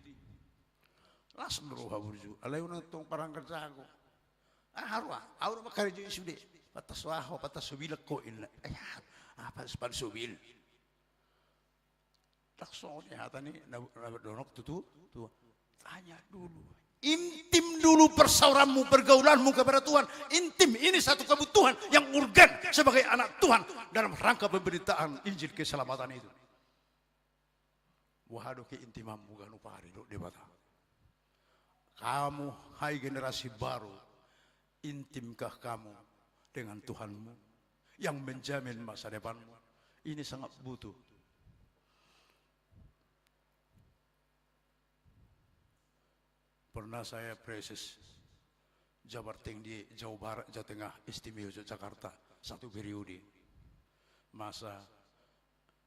Speaker 5: Langsung beruha burju. Alai unatong parang kerjaku. Harwa, awal makari jadi sudah. Patas waho, patas subil ko illa. Apa sepan subil? Langsung ni hata ni donok tutu. Tanya dulu. Intim dulu persauranmu, pergaulanmu kepada Tuhan. Intim, ini satu kebutuhan yang urgen sebagai anak Tuhan dalam rangka pemberitaan Injil keselamatan itu. Wahado ke intimamu ganu pari do debata. Kamu, hai generasi baru, intimkah kamu dengan Tuhanmu yang menjamin masa depanmu? Ini sangat butuh. Pernah saya preses Jabar Tinggi Jawa Barat, Jawa Tengah, Istimewa Jakarta, satu periode masa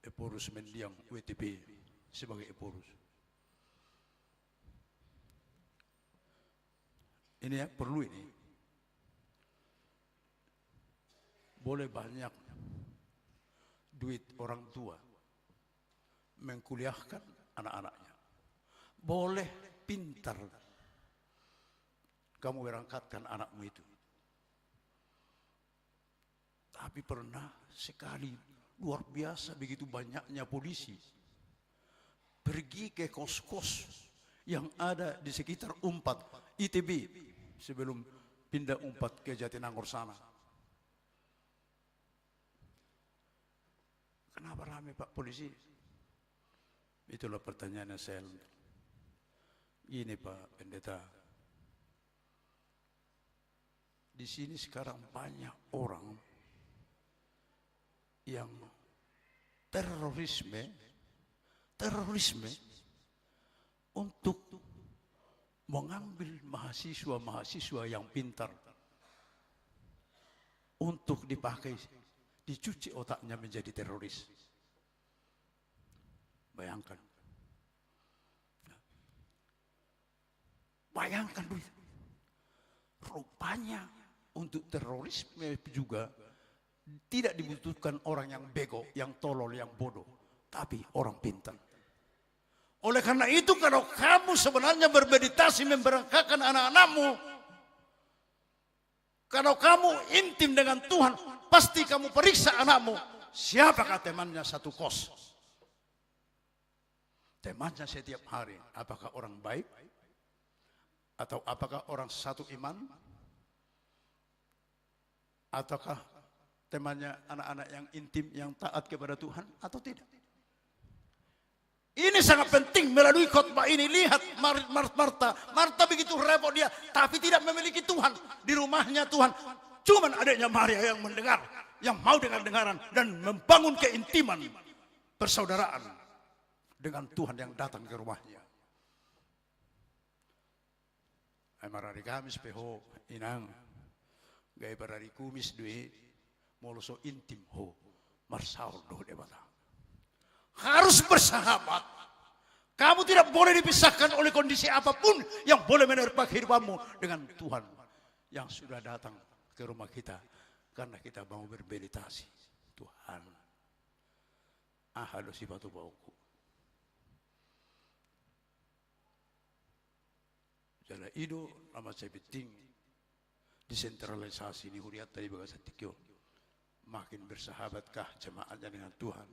Speaker 5: Eporus Mendiang WTP sebagai Eporus. Ini ya, perlu ini. Boleh banyak duit orang tua mengkuliahkan anak-anaknya. Boleh pintar kamu berangkatkan anakmu itu. Tapi pernah sekali luar biasa begitu banyaknya polisi pergi ke kos-kos yang ada di sekitar Unpad ITB sebelum pindah Unpad ke Jatinangor sana. Kenapa ramai Pak polisi? Itulah pertanyaannya saya. Gini Pak Pendeta, di sini sekarang banyak orang yang terorisme untuk mengambil mahasiswa yang pintar untuk dipakai, dicuci otaknya menjadi teroris. Bayangkan. Bayangkan duit. Rupanya untuk terorisme juga tidak dibutuhkan orang yang bego, yang tolol, yang bodoh, tapi orang pintar. Oleh karena itu kalau kamu sebenarnya bermeditasi memberangkatkan anak-anakmu, kalau kamu intim dengan Tuhan, pasti kamu periksa anakmu, siapakah temannya satu kos? Temannya setiap hari, apakah orang baik? Atau apakah orang satu iman? Ataukah temannya anak-anak yang intim, yang taat kepada Tuhan atau tidak? Ini sangat penting melalui khotbah ini. Lihat Marta begitu repot dia, tapi tidak memiliki Tuhan. Di rumahnya Tuhan, cuman adanya Maria yang mendengar, yang mau dengar-dengaran dan membangun keintiman persaudaraan dengan Tuhan yang datang ke rumahnya. Marari Kamis peho inang gaya barari kumis due moloso intim ho marsaur do debata. Harus bersahabat. Kamu tidak boleh dipisahkan oleh kondisi apapun yang boleh menerpa kehidupanmu dengan Tuhan yang sudah datang ke rumah kita karena kita mau bermeditasi. Tuhan, ahalo sifatu bauku. Jala ido nama saya penting desentralisasi ini huriat tadi baga satikyo Makin bersahabatkah jemaatnya dengan Tuhan?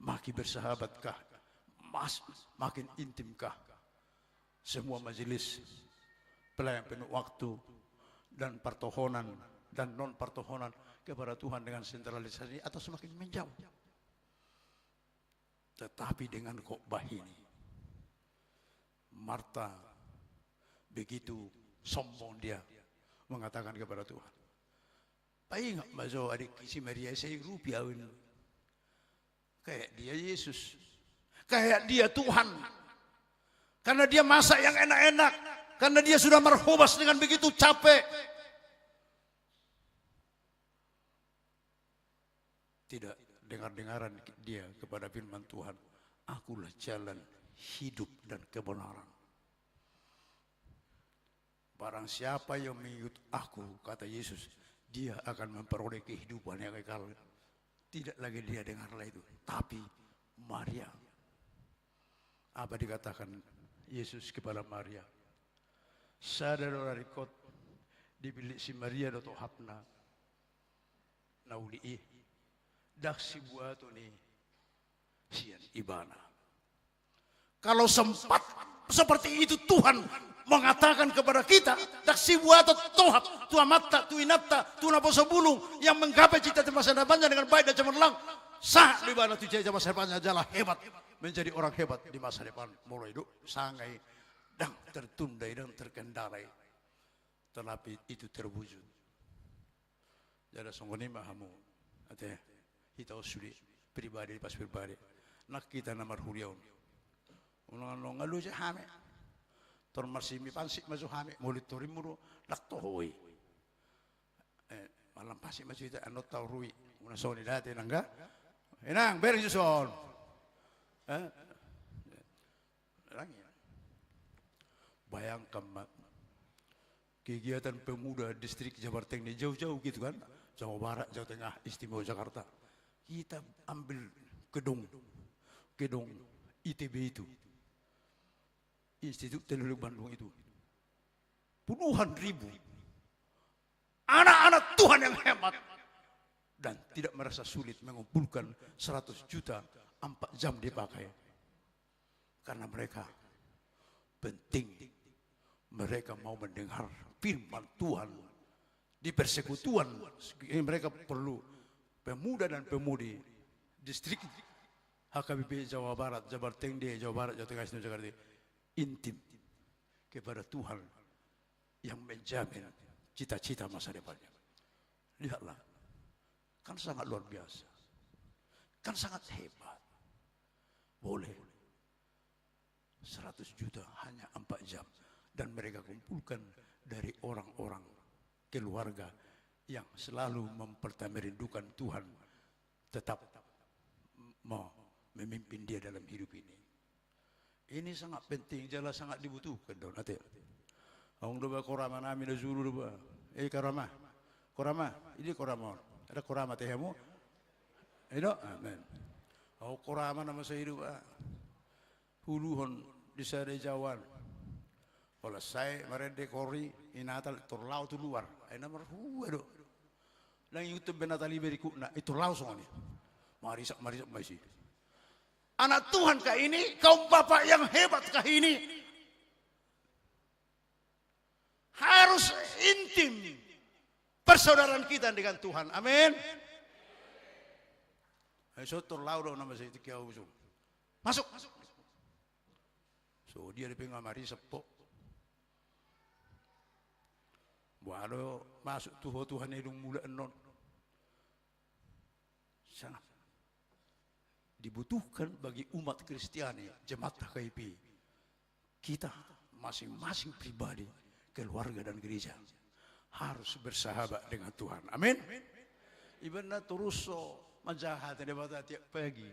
Speaker 5: Makin bersahabatkah? Makin intimkah semua majelis pelayan penuh waktu dan pertohonan dan non pertohonan kepada Tuhan dengan sentralisasi, atau semakin menjauh? Tetapi dengan khotbah ini, Marta begitu sombong dia mengatakan kepada Tuhan, "Pai nggak mazo adik si Maria saya rupiah ini, kayak dia Yesus, kayak dia Tuhan, karena dia masak yang enak-enak, karena dia sudah merhobas dengan begitu capek." Tidak dengar-dengaran dia kepada firman Tuhan, "Akulah jalan, hidup, dan kebenaran. Barang siapa yang mengikut aku," kata Yesus, "dia akan memperoleh kehidupan yang kekal." Tidak lagi dia dengarlah itu, tapi Maria. Apa dikatakan Yesus kepada Maria? "Sadar rikot dibilik si Maria dato hapna nauli daksi buat ni sian ibana." Kalau sempat seperti itu Tuhan mengatakan kepada kita, daksi buat tohap tua mata tu inata tu naposo bulung yang menggapai cita masa depannya dengan baik dan cemerlang, sah di mana tu jaya masa depannya adalah hebat, menjadi orang hebat di masa depan, mulai hidup sangai dan tertundai dan terkendalai, tetapi itu terwujud. Jadi sungguh ni mahamu, artinya kita usuli pribadi pas pribadi, nak kita namar huriaun, ulang ngalu je hame, tormasimi pansik masuk hame, mulut torimuru nak tohoi, malam pasik masuk itu anot tau rui, una soni dati nangga, enang beri juson, bayangkan mak, kegiatan pemuda distrik Jabar Tengah jauh-jauh gitu kan, Jawa Barat, Jawa Tengah, Istimewa Jakarta. Kita ambil gedung ITB itu, Institut Teknologi Bandung itu, puluhan ribu anak-anak Tuhan yang hebat dan tidak merasa sulit mengumpulkan 100 juta 4 jam dipakai, karena mereka penting, mereka mau mendengar firman Tuhan di persekutuan. Mereka perlu pemuda dan pemudi distrik HKBP Jawa Barat, Jabar Tengah, Jawa Barat, Jawa Tengah, Istimewa Jakarta intim kepada Tuhan yang menjamin cita-cita masa depannya. Lihatlah, kan sangat luar biasa, kan sangat hebat. Boleh 100 juta hanya 4 jam, dan mereka kumpulkan dari orang-orang keluarga yang selalu merindukan Tuhan, tetap mau memimpin dia dalam hidup ini. Ini sangat penting, jelas sangat dibutuhkan. Don ate, orang doa korama nami na zulu doa. Korama, ini korama. Ada korama tehemu? Itu, amen. Oh korama nama saya doa. Puluhan di sana Jawa. Kalau saya merende kori, inatal turlau tu luar. Aina marhua do. Lang YouTube benatali beriku na itu langsung ni. Marisak masih. Anak Tuhan kah ini? Kaum bapak yang hebat kah ini? Harus intim persaudaraan kita dengan Tuhan. Amin. Ayo turlau do nama saya tiga usung. Masuk. So dia dipengang mari sepok. Walau masuk Tuhan hidung mula non. Sangat dibutuhkan bagi umat Kristiani, jemaat HKIP. Kita masing-masing pribadi, keluarga dan gereja harus bersahabat dengan Tuhan. Amin. Ibadah terus majahat daripada tiap pagi.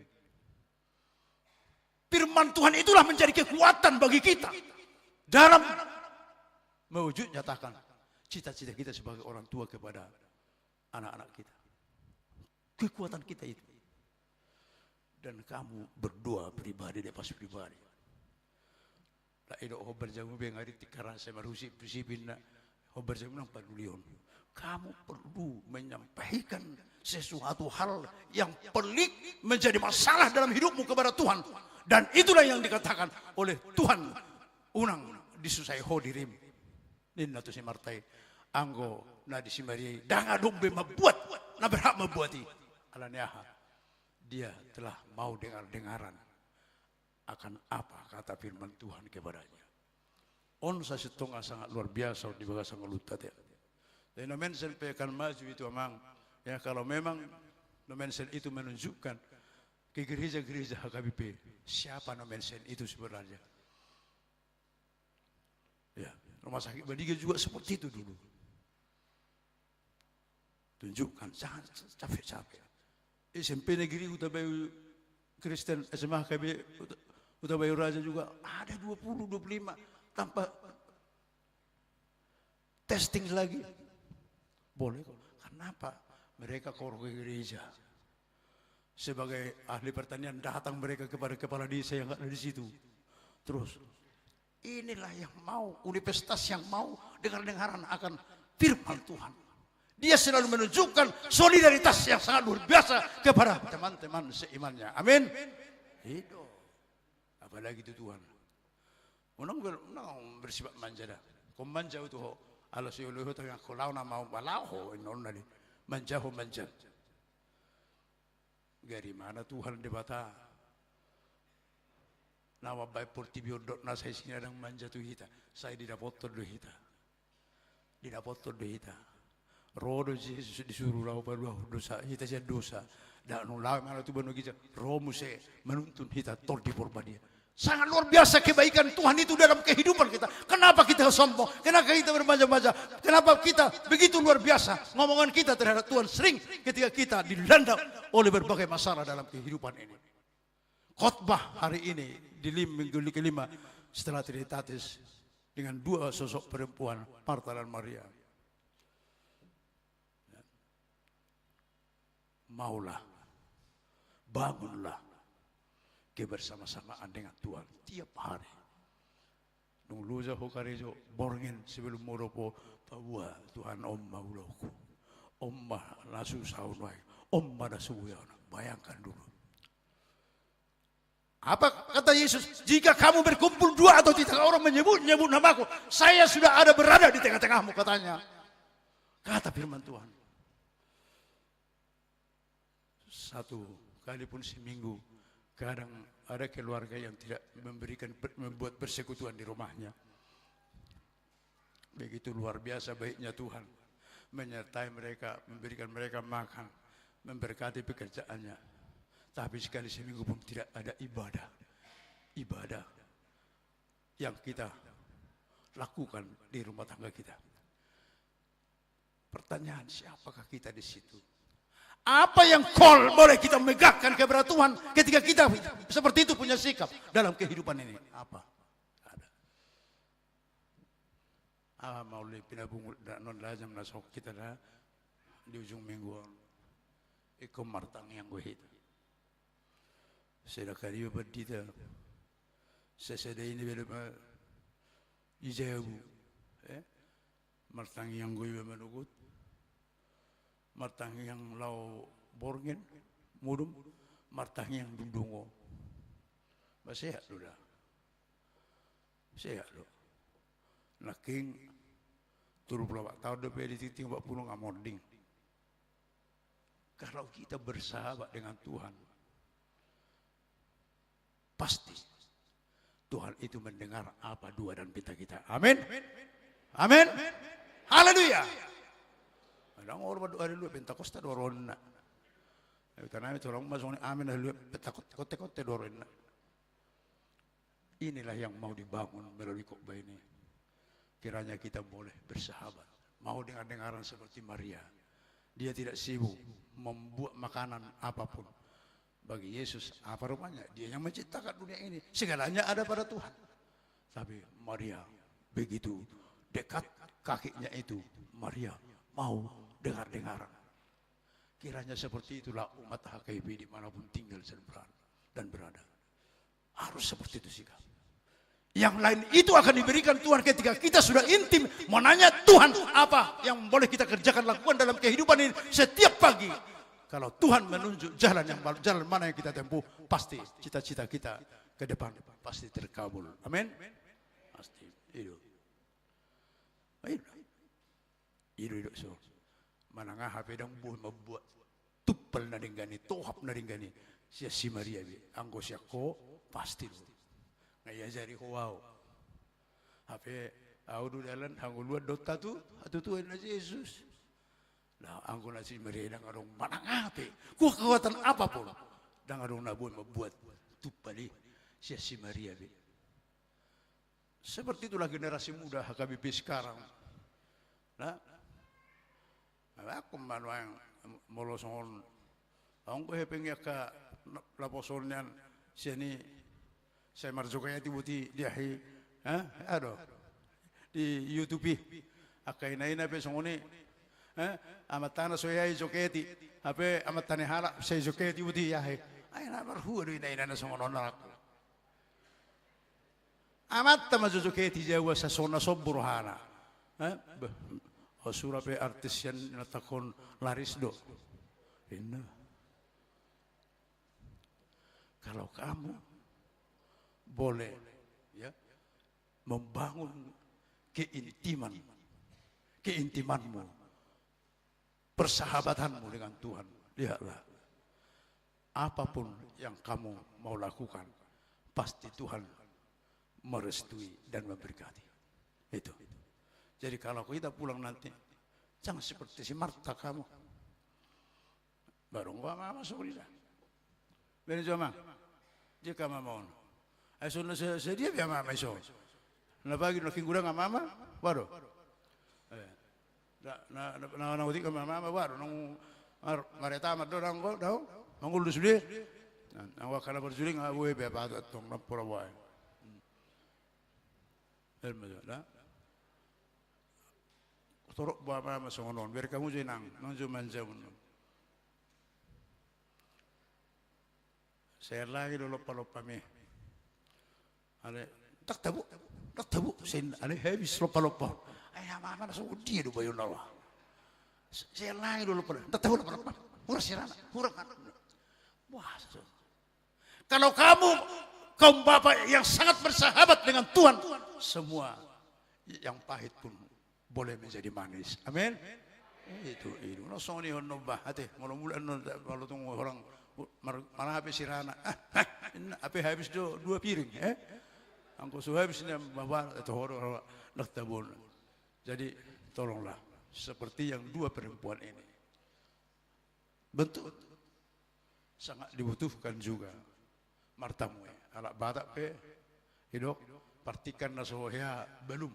Speaker 5: Firman Tuhan itulah menjadi kekuatan bagi kita dalam mewujud nyatakan cita-cita kita sebagai orang tua kepada anak-anak kita. Kekuatan kita itu. Dan kamu berdoa pribadi dan pas pribadi. Lah itu hobar jamu bengari tikaran saya marusi prisipin na hobar jamu nang padulion. kamu perlu menyampaikan sesuatu hal yang pelik menjadi masalah dalam hidupmu kepada Tuhan. Dan itulah yang dikatakan oleh Tuhan unang disusai hodirim. Ninna tu si martai anggo na disimari danga dombe mabuat na berhak mabuati alaniaha. Dia telah mau dengar-dengaran akan apa kata firman Tuhan kepadanya. On sa sitonga sangat luar biasa di bagas ngalutat ya. Dan nomensen pe akan maju itu amang. Ya kalau memang nomensen itu menunjukkan ke gereja-gereja HKBP siapa nomensen itu sebenarnya. Ya, rumah sakit Badiga juga seperti itu dulu. Tunjukkan, jangan capek-capek. SMP negeri Utabayu Kristen, SMA HKB Utabayu Raja juga ada 20-25 tanpa testing lagi. Boleh kok. Kenapa? Mereka ke gereja. Sebagai ahli pertanian datang mereka kepada kepala desa yang ada di situ. Terus inilah yang mau, universitas yang mau dengar-dengaran akan firman Tuhan. Dia selalu menunjukkan solidaritas yang sangat luar biasa kepada teman-teman seimannya. Amin. Itu. Apalagi itu Tuhan. Unang bersifat manja dah. Kau manja itu ala siuluh itu yang kau lawan mau balau inon nadi manja. Dari mana Tuhan debata? Nama baik portibio dot na saya sini ada manja tu hita. Saya didapat tu hita. Rodo Yesus disuruh lau pada dosa hita saja dosa. Dan nulai mana tu banu kita romu se menuntun hita tor di porbadia. Sangat luar biasa kebaikan Tuhan itu dalam kehidupan kita. Kenapa kita sombong? Kenapa kita bermanja-manja? Kenapa kita begitu luar biasa? Ngomongan kita terhadap Tuhan sering ketika kita dilanda oleh berbagai masalah dalam kehidupan ini. Khotbah hari ini di minggu kelima setelah Trinitatis dengan dua sosok perempuan, Marta dan Maria. Maulah, bangunlah kebersama-samaan dengan Tuhan tiap hari. Nung luza hokarejo borngin sebelum moropo bahwa Tuhan maulauku, nasu saunai, nasuya. Bayangkan dulu. Apa kata Yesus? Jika kamu berkumpul dua atau tiga orang menyebut namaku, saya sudah ada berada di tengah-tengahmu, katanya. Kata firman Tuhan. Satu kali pun seminggu, kadang ada keluarga yang tidak membuat persekutuan di rumahnya. Begitu luar biasa baiknya Tuhan menyertai mereka, memberikan mereka makan, memberkati pekerjaannya. Tapi sekali seminggu pun tidak ada ibadah yang kita lakukan di rumah tangga kita. Pertanyaan, siapakah kita di situ? Apa yang boleh kita megahkan kepada Tuhan ketika kita seperti itu punya sikap dalam kehidupan ini? Apa? Ada. Mau pinabung non lazam nasok kita dah di ujung minggu. Ikom martang yang gue hit. Saya kali berdita. Saya ini berapa ijabu. Martang yang gue menugut. Martang yang lau borgen mudum, martang yang dundungo. Sehat sudah. Sehat lo. Naking turu pelawak tahun depan di titik 40 ngamonding. Kalau kita bersahabat dengan Tuhan, pasti Tuhan itu mendengar apa dua dan pita kita. Amin. Amin. Haleluya. Ada orang berdoa dulu, Pentakosta dorong nak. Karena itu orang masuk ni amin dulu, Pentakosta dorong nak. Inilah yang mau dibangun melalui khotbah ini. Kiranya kita boleh bersahabat, mau dengar-dengaran seperti Maria. Dia tidak sibuk membuat makanan apapun bagi Yesus. Apa rupanya? Dia yang menciptakan dunia ini. Segalanya ada pada Tuhan. Tapi Maria begitu dekat kakinya itu, Maria mau dengar-dengaran. Kiranya seperti itulah umat HKIP dimanapun tinggal dan berada. Harus seperti itu sikap. Yang lain itu akan diberikan Tuhan ketika kita sudah intim. Mau nanya Tuhan apa yang boleh kita kerjakan, lakukan dalam kehidupan ini setiap pagi. Kalau Tuhan menunjuk jalan mana yang kita tempuh, pasti cita-cita kita ke depan pasti terkabul. Amin. Pasti. Itu. So. Manangah HP dang membuat tupel naringgani, tohap naringgani. Sia si Maria bi, anggo sia ko pasti. Ngaya jari ko wow. HP audu dalan anggo luar dota tu, atu tuan na Yesus. Nah, anggo na si Maria dang arong manangah HP. Ku kekuatan apapun dang arong nabuan membuat tupali sia si Maria bi. Seperti itulah generasi muda HKBP sekarang. Nah, aku malu yang molosong, aku hepengnya ke laposornya sini saya marjokanya tibuti diahi, aduh di YouTube, akai naina besongoni, amat tanah soya joketi, apa amat tanah halak saya joketi tibuti diahi, ay namar huwa di naina songonon aku, amat tamah joketi jawa sasona soburhana, Osura pe artis yang natakon laris do. Ini. Kalau kamu boleh ya membangun keintimanmu, persahabatanmu dengan Tuhan, lihatlah apapun yang kamu mau lakukan pasti Tuhan merestui dan memberkati. Itu. Jadi kalau kita pulang nanti, jangan seperti si Marta kamu. Baru gua mama sebenarnya. Beri cuma, jika mama on, sudah sedia biar mama iso. Nah bagi nak kingguran nggak mama, baru. Nah uti ke mama baru, nung mareta amat dorang kau, tahu? Nunggu dulu sudah. Nah wakala berjuli nggak boleh biar pada tong napura buai. Dah. Torok buat apa songonon, biar kamu jenang, nonjo manjauan. Saya lagi dulu lupa me. Ale, tak tabu, saya ale habis lupa. Ayah mama langsung dia do bayon Allah. Saya lagi dulu lupa, tak tabu lupa. Huruf sirana, huruf kan. Wah, kalau kaum bapak yang sangat bersahabat dengan Tuhan, semua yang pahit pun boleh menjadi manis. Amin. Itu. Nosong ni hono bahate. Mula-mula kalau tunggu orang mana habis sirana. Apa habis dua piring. Angko su habis ni bawa atau orang nak tabun. Jadi tolonglah seperti yang dua perempuan ini. Bentuk sangat dibutuhkan juga. Martamu alak batak pe hidok partikan nasohya belum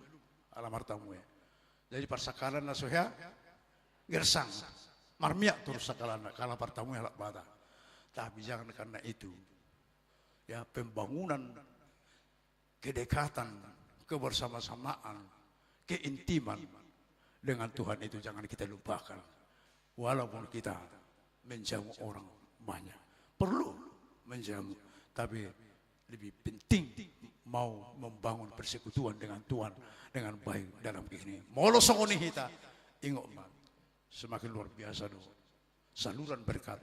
Speaker 5: ala martamu. Jadi persakalan nasohya gersang marmiak terus sakalan kala partamu alak batak. Tapi jangan karena itu ya pembangunan kedekatan, kebersama-samaan, keintiman dengan Tuhan itu jangan kita lupakan. Walaupun kita menjamu orang banyak, perlu menjamu, tapi lebih penting mau membangun persekutuan dengan Tuhan dengan baik dalam ini. Molosongoni kita, ingat semakin luar biasa do. Saluran berkat,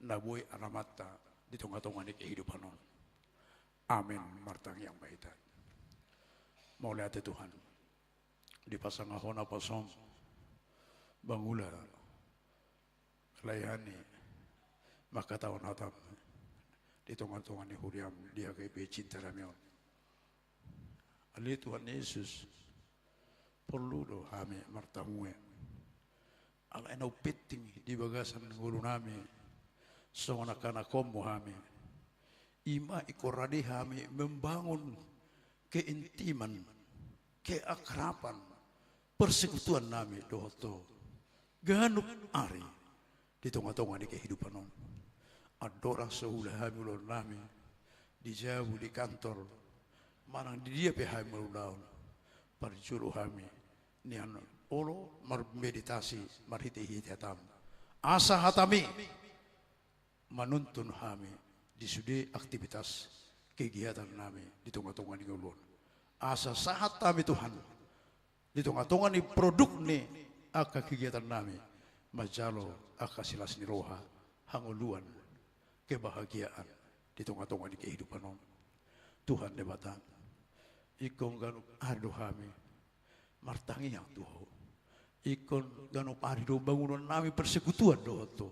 Speaker 5: nabui anamata di tengah-tengah di kehidupan non. Amin. Martang yang baik. Mau lihat Tuhan di pasang ahona pasong bangula layani maka tahun hatam di tengah-tengah ni huriam dia ke cinta ramion. Ali Tuhan Yesus perlu do hame martamue. Ala enau penting di bagasan guru nami songona kana kombo hame. Ima ikoradi hame membangun keintiman, keakraban, persekutuan nami dohoto. Ganup ari di tengah-tengah di kehidupan non. Adora sehulah hami ulun nami dijauh di kantor. Marang di dia pe hami ulun daun. Parjulu hami nian olo mermeditasi marhiti-hiti hatam. Asa hatami menuntun hami di sudi aktivitas kegiatan nami di tengah-tengah ni ulun. asa sahat kami Tuhan. Di tengah-tengah ni produk ni aka kegiatan nami. Majalo aka silas ni roha. Hanguluan kebahagiaan di tengah-tengah di kehidupan om. Tuhan debatang. Ikon ganu adu kami. Martangi yang Tuhan. Ikon ganu parido bangunan nami persekutuan doto.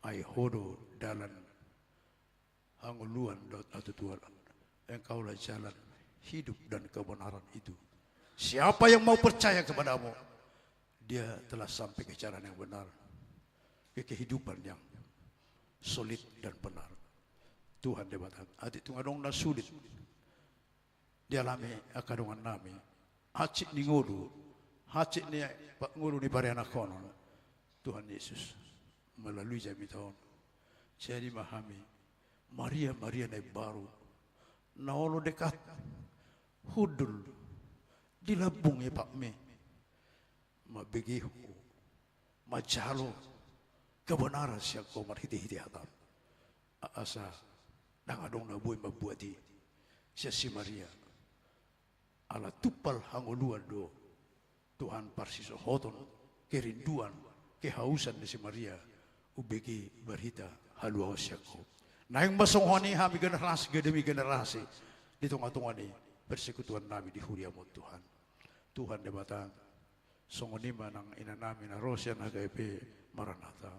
Speaker 5: Ai hodo dalan hanguluan dot atau Tuhan. Engkaulah jalan hidup dan kebenaran itu. Siapa yang mau percaya kepadamu, dia telah sampai ke jalan yang benar, ke kehidupan yang solid dan benar. Tuhan debatang, hati tungadong na sulit, dialami akadongan nami, hacik ni ngodu, hacik ni pak ngodu ni bariana konon. Tuhan Yesus melalui jami tahun, jadi memahami Maria na baru, naolo dekat, hudul, dilabung ya Pak Me, mabegihu, majalo, kebenaran siya ko marhiti-hiti hatam. Asa, nangadong na buhay mabuati, siya si Maria. Ala tupal hanguluan do, Tuhan parsiso hoton, kerinduan, kehausan ni si Maria, ubegi berhita haluaw siya ko. Na yung masonghoni hami generasi, demi generasi, dito nga ni persekutuan namin di Huria mo Tuhan. Tuhan debatang, songonima ng ina namin na Rosya na Hagaype Maranatha.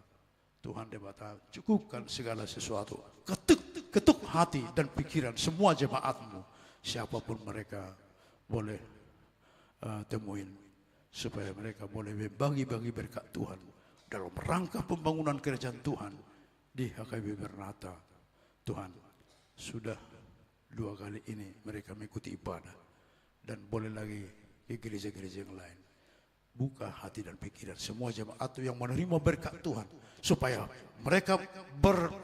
Speaker 5: Tuhan debatang, cukupkan segala sesuatu. Ketuk hati dan pikiran semua jemaatmu. Siapapun mereka boleh temuin. Supaya mereka boleh bagi-bagi berkat Tuhan. Dalam rangka pembangunan kerajaan Tuhan di Hagaype Maranatha. Tuhan, sudah 2 kali ini mereka mengikuti ibadah. Dan boleh lagi ke gereja-gereja yang lain. Buka hati dan pikiran semua jemaat yang menerima berkat Tuhan. Supaya mereka berrela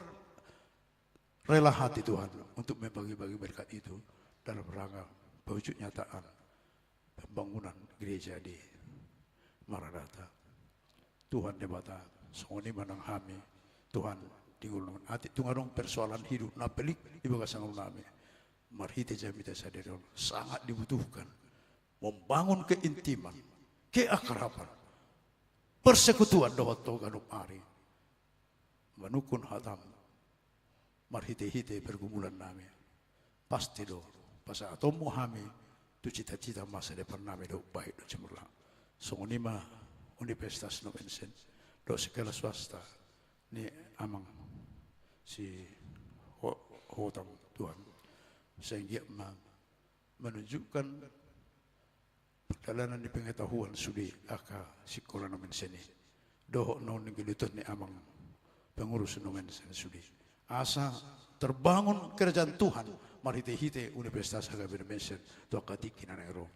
Speaker 5: hati Tuhan untuk membagi-bagi berkat itu. Dalam rangka wujud nyataan pembangunan gereja di Maranatha. Tuhan debata, songoni manang hami. Tuhan tingulungan hati. Tungarong persoalan hidup napelik ibaga sangat nami. Marhite jamita sadiron sangat dibutuhkan. Membangun keintiman, keakraban, persekutuan doa ganuk ari, manukun hatam, marhite-hite pergumulan nami, pasti do, pasa atau muhami, tu cita-cita masa depan nami do baik do cemerlang. Songonima Universitas Novensen, do sekolah swasta, ni amang si hotam Tuhan, sehingga menunjukkan perjalanan di pengetahuan sudi aka sekolah Novensen ini. Doh non ngilutot ni amang pengurus Novensen sudi. Asa terbangun kerajaan Tuhan, marhite-hite Universitas Hagaype Novensen tu akatiki nanero.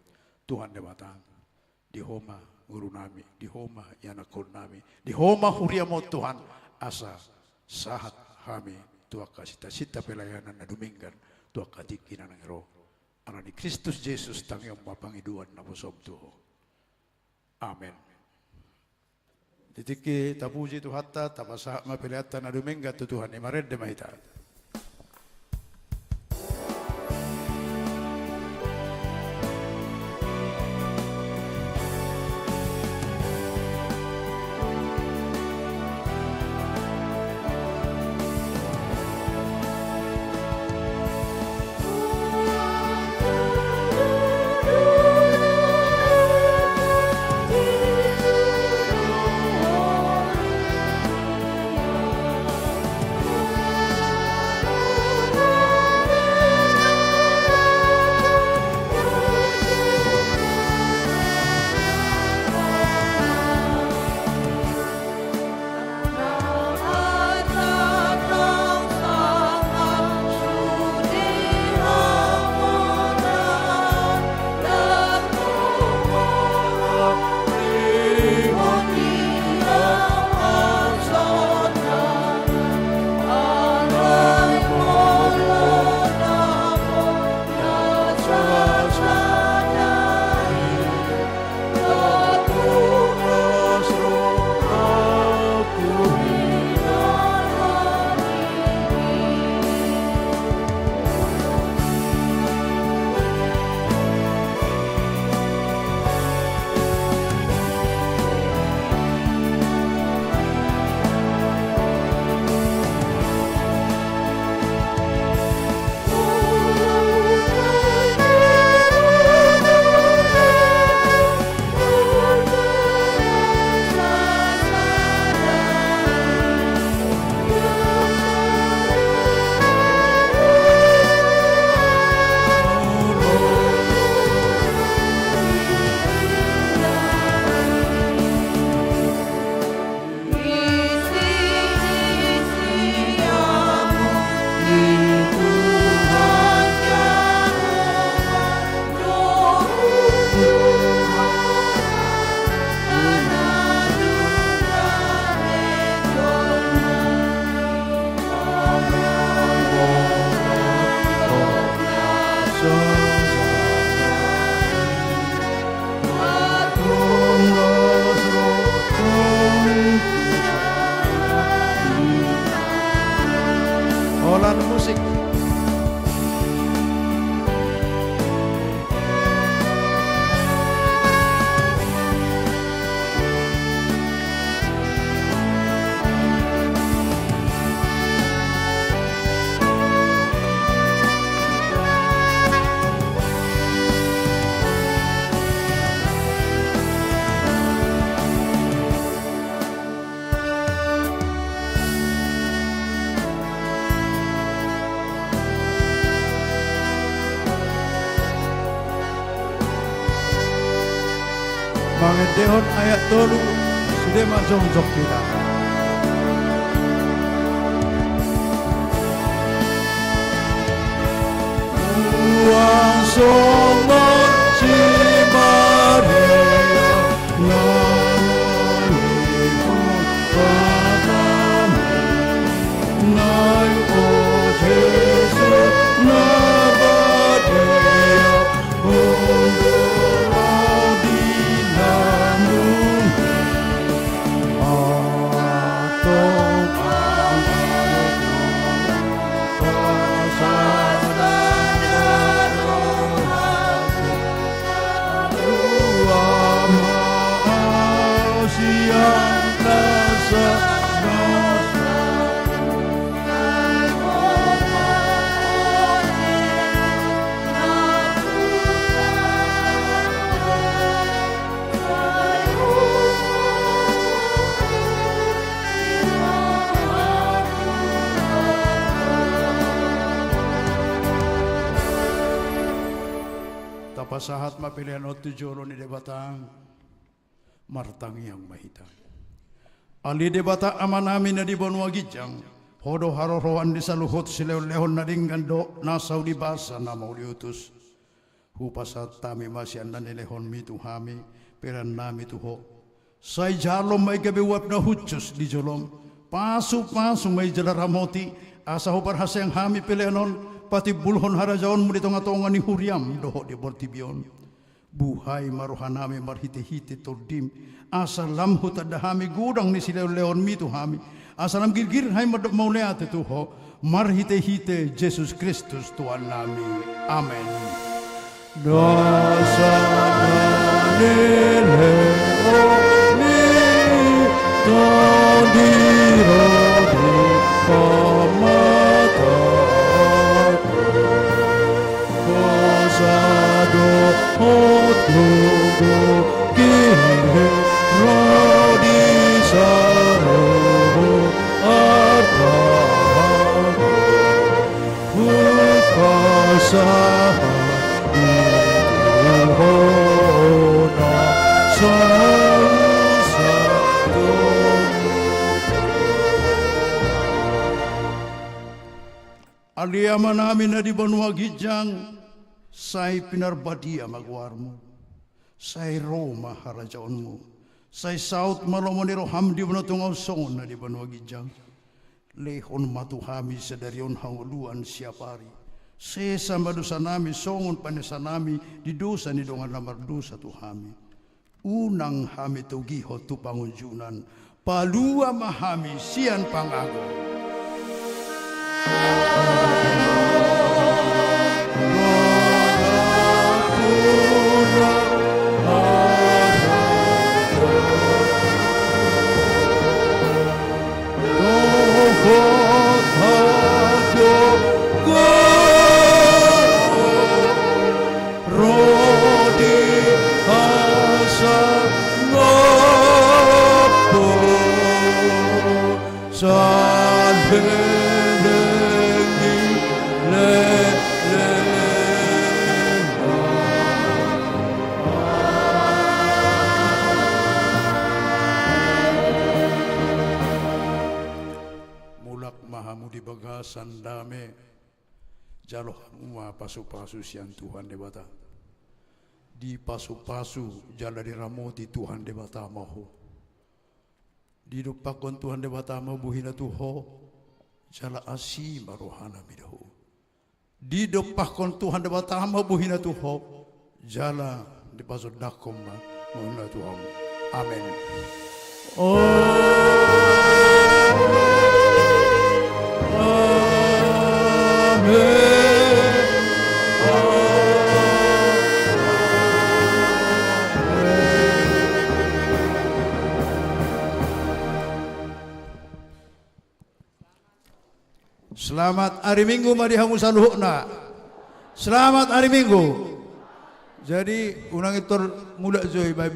Speaker 5: Tuhan debatang di homa guru nami, di homa yanakon nami, di homa huria mo Tuhan asa sahat kami tu akasita-sita pelayanan na duminggan tu akatiki nanero. Ana di Kristus Yesus tangyong mapangiduan na pusob tuho. Amen. Titiki tapuji tu hatta tapasa mapiliatan na dumingga tu Tuhan imared de mahita. Mangedehon ayat tolu sudah masuk kita. Uang somon si Maria lalipun padamu, nai o Yesus nabadia untuk adinamu pasahat mapilihan o tujuro ni debatang martang yang mahita. Ali debata aman amin na di bonwa gijang, hodo harorohan di saluhot sileo-lehon na ringgando nasaw di basa na mauliutus. Hupasat tami masyan na nilehon mitu hami, peran nami tuho. Say jalom may gabiwap na hutsus di jolom, pasu-pasu may jalaramoti, asa hupar haseng hami pilihanon, pati bulhon harajaon mo ditong atongan ni Huriam doho di Bortibion. Buhay maruhanami marhite-hite tordim. Asalam hutadahami gudang ni sila leon mitu hami. Asalam girgir hay mauleate tuho. Marhite-hite Jesus Kristus Tuhan nami. Amen. Dosa nileo ni todiro di pamata. Otlugo kini rodisa artahago hukasaha ihohona sansatum. Aliyaman namin na di banwa gijang say pinarbadia magwarmo, say Roma harajaonmo, say South malomoniro hamdi mo na tungaw songon na di banwagijang, lehon matuhami sa darion hanguluan siapari, sesa madusa nami songon panesa nami di dosa ni dongan namardusa tuhami, unang hami tugiho tu pangunjunan, palua mahami sian pangago. Sandame jaloh semua pasu-pasu siang Tuhan debata di pasu-pasu jala diramoti Tuhan debata mahu di dupakon Tuhan debata mahu buhina tuho jala asi marohana midahu di dupakon Tuhan debata mahu buhina tuho jala di pasu dakom mahu Tuhan. Amin. Selamat hari Minggu madihamu saluhna. Selamat hari Minggu. Jadi unang itor muda joy by